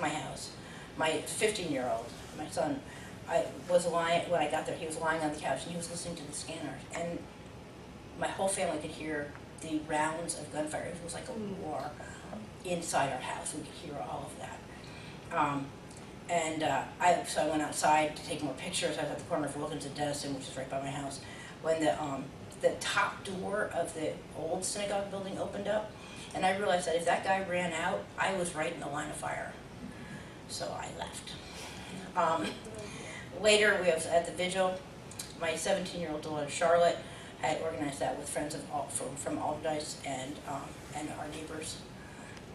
house. My 15-year-old, my son, when I got there, he was lying on the couch and he was listening to the scanners, and my whole family could hear the rounds of gunfire. It was like a war inside our house. We could hear all of that. So I went outside to take more pictures. I was at the corner of Wilkins and Denison, which is right by my house, when the top door of the old synagogue building opened up, and I realized that if that guy ran out, I was right in the line of fire. So I left. Later, we was at the vigil. My 17-year-old daughter, Charlotte, had organized that with friends from Alderdice and our neighbors.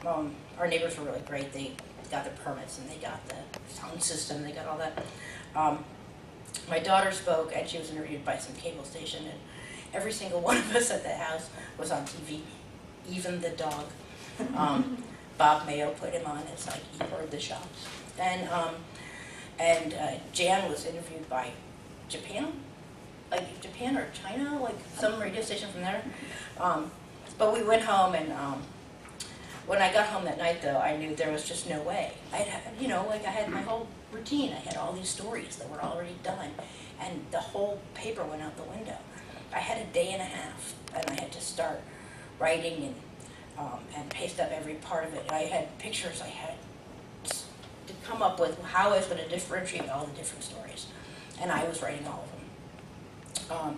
our neighbors were really great. They got their permits and they got the sound system, they got all that. My daughter spoke and she was interviewed by some cable station, and every single one of us at the house was on TV, even the dog. Bob Mayo put him on, it's like he heard the shots. And Jan was interviewed by Japan, like Japan or China, like some radio station from there. But we went home, and when I got home that night, though, I knew there was just no way. I had my whole routine. I had all these stories that were already done, and the whole paper went out the window. I had a day and a half, and I had to start writing and paste up every part of it. I had pictures. I had to come up with how I was going to differentiate all the different stories, and I was writing all of them.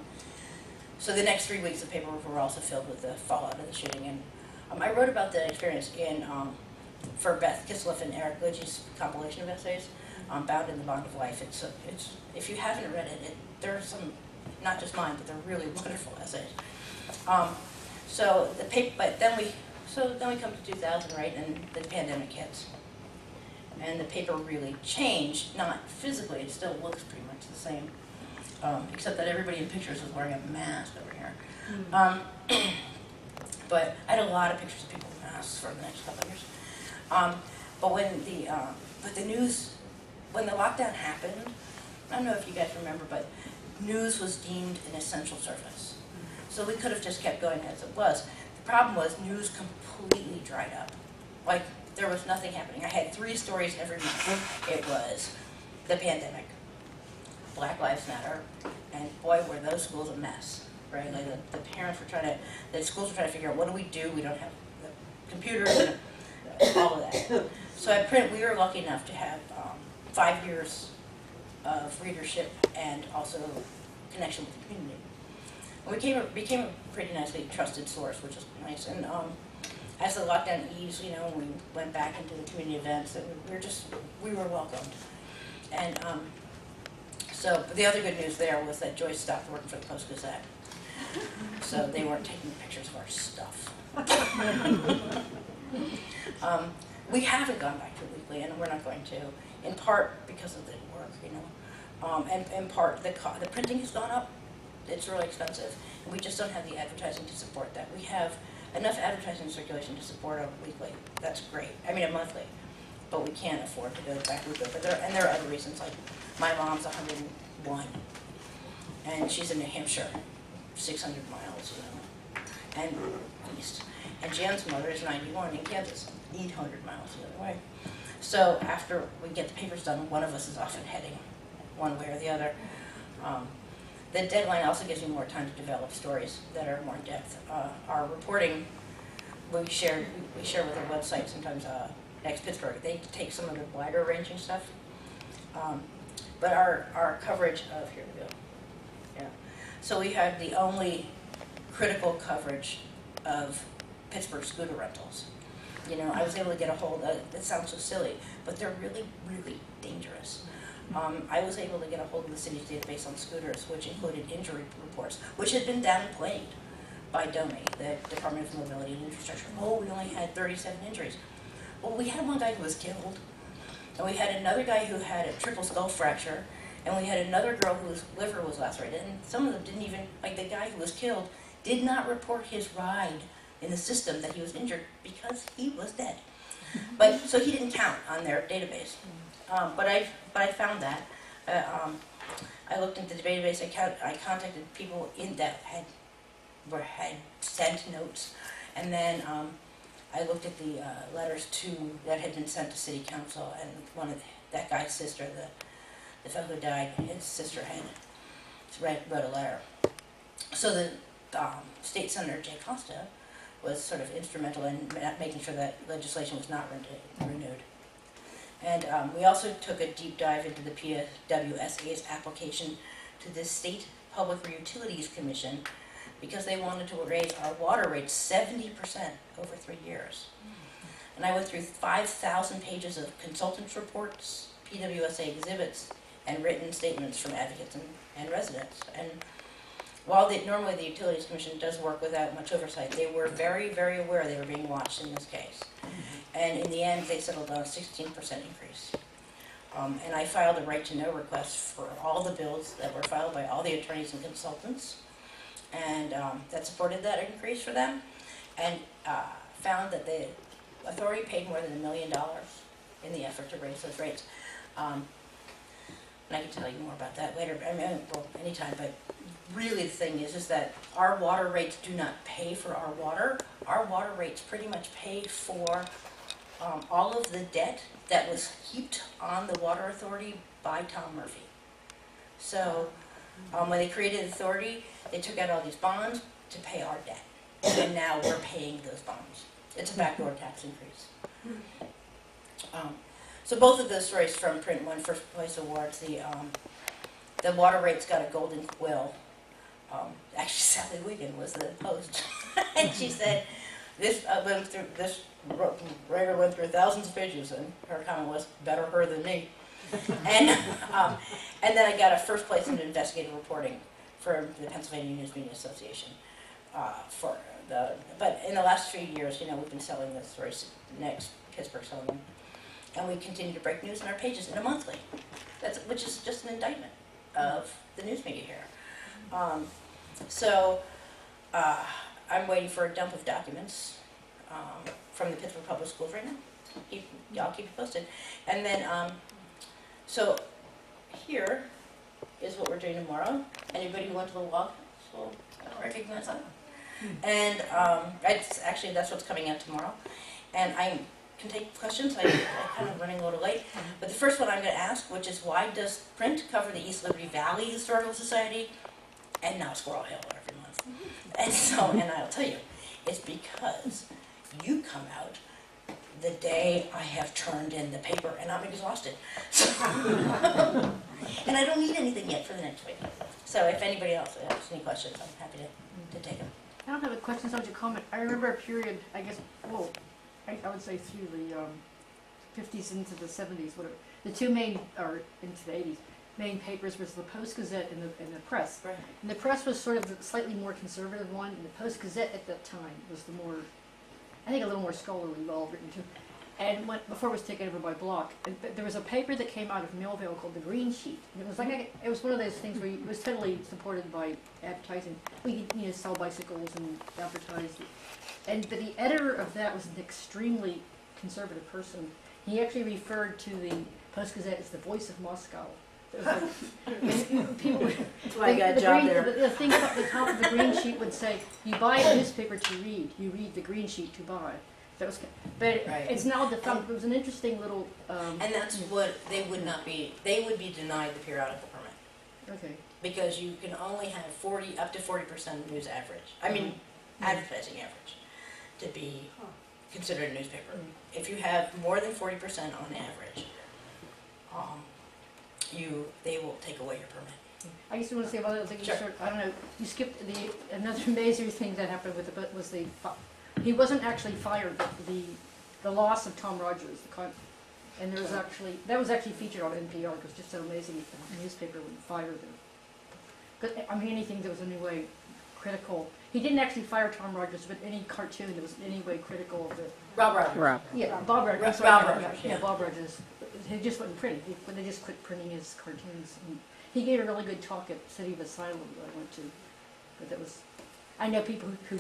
So the next 3 weeks of paper were also filled with the fallout of the shooting, and I wrote about that experience for Beth Kisleff and Eric Lidge's compilation of essays, Bound in the Bond of Life. It's if you haven't read it, there are some, not just mine, but they're really wonderful essays. Then we come to 2000, right, and the pandemic hits, and the paper really changed. Not physically, it still looks pretty much the same, except that everybody in pictures was wearing a mask over here. But I had a lot of pictures of people with masks for the next couple of years. But when the news, when the lockdown happened, I don't know if you guys remember, but news was deemed an essential service. So we could have just kept going as it was. The problem was news completely dried up. Like, there was nothing happening. I had 3 stories every month. It was the pandemic, Black Lives Matter, and boy, were those schools a mess. Right, like the parents were the schools were trying to figure out, what do? We don't have the computers and all of that. So we were lucky enough to have 5 years of readership and also connection with the community. And we became a pretty nicely trusted source, which is nice. And as the lockdown eased, we went back into the community events, and we were welcomed. And so the other good news there was that Joyce stopped working for the Post-Gazette. So they weren't taking pictures of our stuff. We haven't gone back to weekly, and we're not going to, in part because of the work, and in part the printing has gone up. It's really expensive, and we just don't have the advertising to support that. We have enough advertising circulation to support a weekly. That's great. I mean a monthly, but we can't afford to go back weekly. But there are other reasons, like my mom's 101, and she's in New Hampshire. 600 miles, and east. And Jan's mother is 91 in Kansas, 800 miles the other way. So after we get the papers done, one of us is often heading one way or the other. The deadline also gives me more time to develop stories that are more in depth. Our reporting, we share with our website sometimes. Next Pittsburgh, they take some of the wider ranging stuff. But our coverage of, here we go. Yeah. So we had the only critical coverage of Pittsburgh scooter rentals. I was able to get a hold of, it sounds so silly, but they're really, really dangerous. I was able to get a hold of the city's database on scooters, which included injury reports, which had been downplayed by DOMI, the Department of Mobility and Infrastructure. Oh, we only had 37 injuries. Well, we had one guy who was killed, and we had another guy who had a triple skull fracture, and we had another girl whose liver was lacerated, and some of them didn't even, like the guy who was killed, did not report his ride in the system that he was injured because he was dead. But so he didn't count on their database. But I found that. I looked into the database. I contacted people in that had sent notes, and then I looked at the letters that had been sent to City Council, and that guy's sister, the fellow who died, his sister had wrote a letter. So the State Senator Jay Costa was sort of instrumental in making sure that legislation was not renewed. And we also took a deep dive into the PWSA's application to the State Public Utilities Commission because they wanted to raise our water rates 70% over 3 years. And I went through 5,000 pages of consultants' reports, PWSA exhibits, and written statements from advocates and residents. And while normally the Utilities Commission does work without much oversight, they were very, very aware they were being watched in this case. And in the end, they settled on a 16% increase. And I filed a right-to-know request for all the bills that were filed by all the attorneys and consultants, and that supported that increase for them, and found that the authority paid more than $1 million in the effort to raise those rates. And I can tell you more about that later, I mean, well, anytime, but really the thing is that our water rates do not pay for our water. Our water rates pretty much pay for all of the debt that was heaped on the water authority by Tom Murphy. So when they created the authority, they took out all these bonds to pay our debt. And now we're paying those bonds. It's a backdoor tax increase. So both of those stories from print won first place awards. The water rates got a golden quill. Actually, Sally Wiggin was the host, and she said, "This writer went through thousands of pages," and her comment was, "Better her than me." And then I got a first place in investigative reporting for the Pennsylvania News Media Association. But in the last 3 years, we've been selling the stories. Next, Pittsburgh selling them, and we continue to break news in our pages in a monthly. Which is just an indictment of the news media here. I'm waiting for a dump of documents from the Pittsburgh Public Schools right now. Y'all keep it posted. And then, so here is what we're doing tomorrow. Anybody who went to the log will recognize that. And that's what's coming out tomorrow. And I can take questions. I'm kind of running a little late. But the first one I'm going to ask, which is, why does print cover the East Liberty Valley Historical Society and not Squirrel Hill every month? And I'll tell you, it's because you come out the day I have turned in the paper and I'm exhausted. And I don't need anything yet for the next week. So if anybody else has any questions, I'm happy to take them. I don't have a question, so much a comment. I remember a period, I guess, I would say through the 50s into the 70s, whatever. The two main, or into the 80s, main papers was the Post-Gazette and the Press. Right. And the Press was sort of the slightly more conservative one, and the Post-Gazette at that time was the more, I think a little more scholarly, well written too. And before it was taken over by Block, there was a paper that came out of Millville called the Green Sheet. And it was like it was one of those things where it was totally supported by advertising. We could sell bicycles and advertise. But the editor of that was an extremely conservative person. He actually referred to the Post-Gazette as the voice of Moscow. It was like, people would, That's why I got a job there. The thing about the top of the Green Sheet would say, you buy a newspaper to read, you read the Green Sheet to buy. That was, but Right. it's now defunct. It was an interesting little. And that's what they would not be. They would be denied the periodical permit Okay. because you can only have up to 40% news average. I mean, advertising average to be considered a newspaper. If you have more than 40% on average, they will take away your permit. I just want to say about other things. Sure. I don't know. You skipped another amazing thing that happened with he wasn't actually fired. But the loss of Tom Rogers, and there was that was actually featured on NPR. It was just so amazing. The newspaper would fire them. But I mean, anything that was in any way critical. He didn't actually fire Tom Rogers, but any cartoon that was in any way critical of the. Bob Rogers. Yeah, Bob Rogers. Bob Sorry, Rogers, yeah, yeah. Bob Rogers. He just wouldn't print it. They just quit printing his cartoons. And he gave a really good talk at City of Asylum that I went to. But that was, I know people who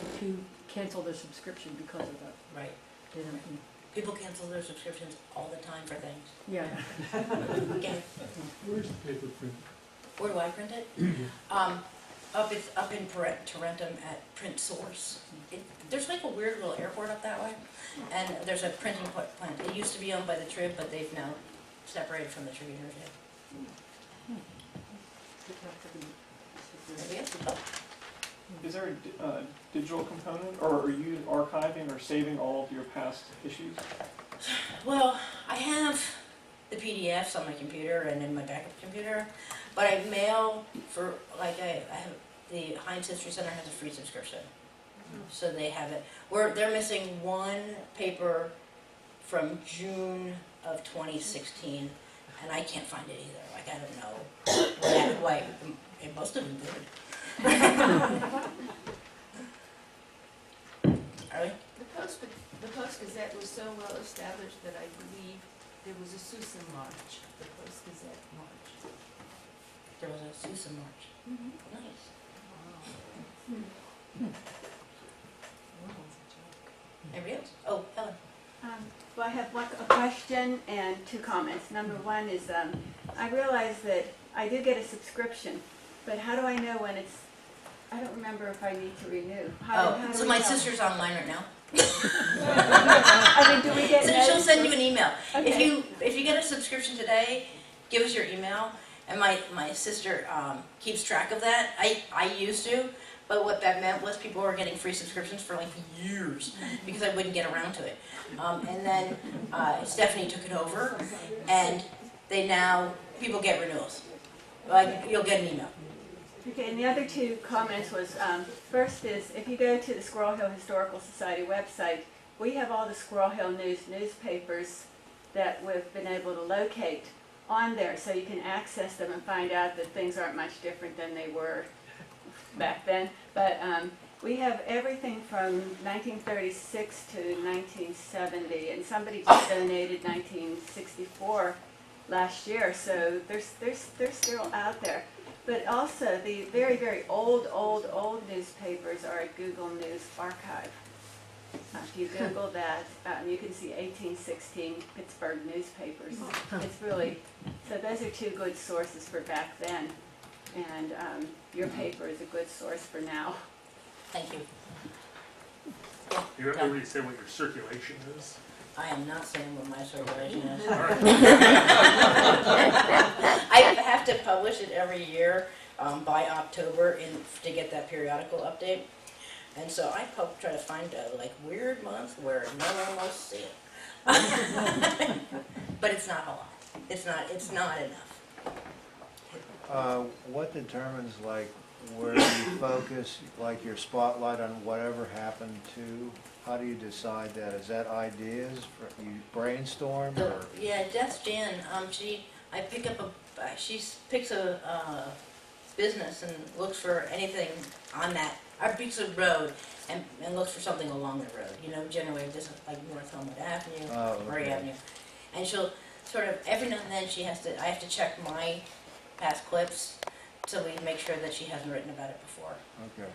canceled their subscription because of that. Right. You know, People cancel their subscriptions all the time for things. yeah. Again, Where's the paper print? where do I print it? It's up in Tarentum at Print Source. There's like a weird little airport up that way, and there's a printing plant. It used to be owned by the Trib, but they've now separated from the Tribuners. Is there a digital component, or are you archiving or saving all of your past issues? Well, I have the PDFs on my computer and in my backup computer, but I mail for, like, I have, the Heinz History Center has a free subscription. So they have it. They're missing one paper from June of 2016, and I can't find it either. Like, I don't know why. It must have been good. Are we? The Post Gazette was so well established that I believe there was a Susan March, the Post Gazette March. There was a Susan March. Nice. Anybody else? Oh, Helen. Well, I have a question and two comments. Number one is, I realize that I do get a subscription, but how do I know when it's, I don't remember if I need to renew. How do So we my know? sister's online right now. I mean, do we get So she'll notice? send you an email. Okay. If you get a subscription today, give us your email. And my sister keeps track of that. I used to, but what that meant was people were getting free subscriptions for like years because I wouldn't get around to it. And then Stephanie took it over, and people get renewals. Like you'll get an email. Okay, and the other two comments was, first is, if you go to the Squirrel Hill Historical Society website, we have all the Squirrel Hill newspapers that we've been able to locate on there, so you can access them and find out that things aren't much different than they were back then. But we have everything from 1936 to 1970, and somebody just donated 1964 last year, so they're still out there. But also, the very, very old newspapers are at Google News Archive. If you Google that, you can see 1816 Pittsburgh newspapers. It's really, so those are two good sources for back then. And your paper is a good source for now. Thank you. You already said what your circulation is? I am not saying what my circulation is. All right. I have to publish it every year by October to get that periodical update. And so I try to find a weird month where no one will see it. But it's not a lot. It's not enough. What determines where you focus, your spotlight on whatever happened to? How do you decide that? Is that ideas? You brainstorm? Or? Yeah, that's Jan. She picks a business and looks for anything on that. I picks a road and looks for something along the road. Generally this is like North Homewood Avenue, Murray Avenue, and she'll sort of every now and then I have to check my past clips so we make sure that she hasn't written about it before. Okay.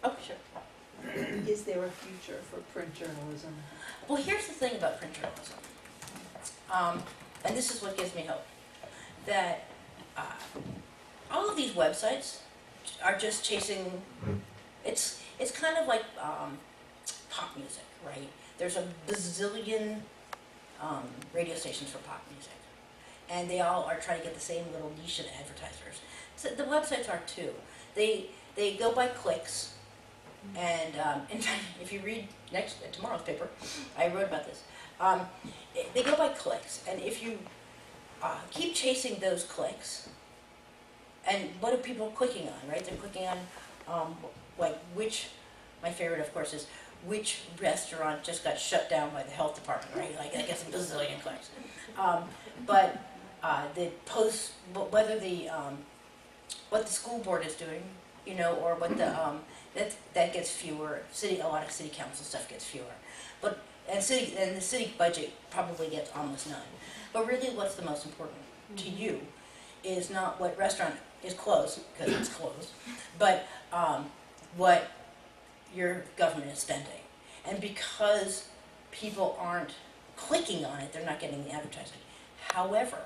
Oh, sure. Is there a future for print journalism? Well, here's the thing about print journalism, and this is what gives me hope, that all of these websites are just chasing, it's kind of like pop music, right? There's a bazillion radio stations for pop music, and they all are trying to get the same little niche of advertisers. So the websites are too. They go by clicks. And in fact, if you read tomorrow's paper, I wrote about this. They go by clicks, and if you keep chasing those clicks, and what are people clicking on, right? They're clicking on my favorite, of course, is which restaurant just got shut down by the health department, right? That gets a bazillion clicks. But the post, whether what the school board is doing, or what the that gets fewer. A lot of city council stuff gets fewer, and the city budget probably gets almost none. But really, what's the most important to you is not what restaurant is closed, because it's closed, but what your government is spending. And because people aren't clicking on it, they're not getting the advertising. However,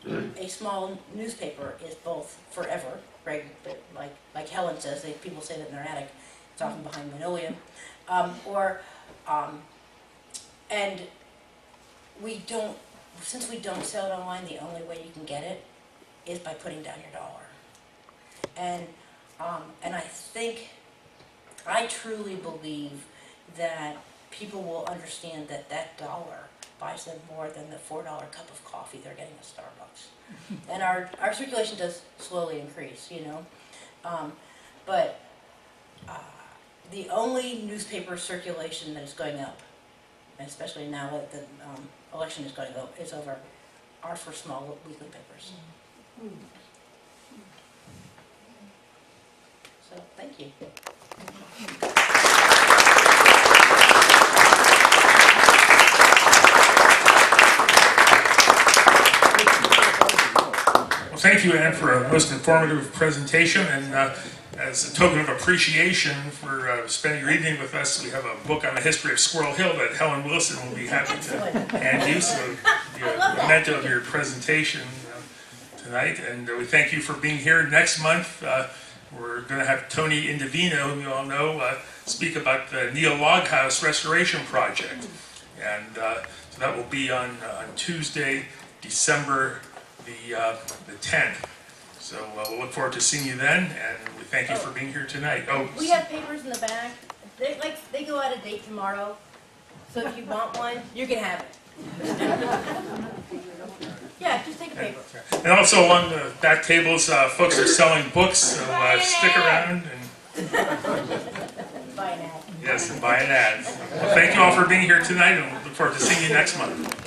a small newspaper is both forever, right? But like Helen says, people say that in their attic, it's often behind linoleum, and since we don't sell it online, the only way you can get it is by putting down your dollar. And I truly believe that people will understand that dollar buys them more than the $4 cup of coffee they're getting at Starbucks. And our circulation does slowly increase, but the only newspaper circulation that is going up, and especially now that the election is over, are for small weekly papers. So, thank you. Well, thank you, Ann, for a most informative presentation, and as a token of appreciation for spending your evening with us, we have a book on the history of Squirrel Hill that Helen Wilson will be happy to hand you, so the memento of your presentation tonight, and we thank you for being here. Next month, we're going to have Tony Indovino, whom you all know, speak about the Neil Log House restoration project, and so that will be on Tuesday, December the 10th. So we'll look forward to seeing you then, and we thank you for being here tonight. Oh, We have papers in the back. They go out of date tomorrow, so if you want one, you can have it. Yeah, just take a paper. and also along the back tables, folks are selling books, so stick around and Bye now. yes, and buy an ad. Well, thank you all for being here tonight, and we look forward to seeing you next month.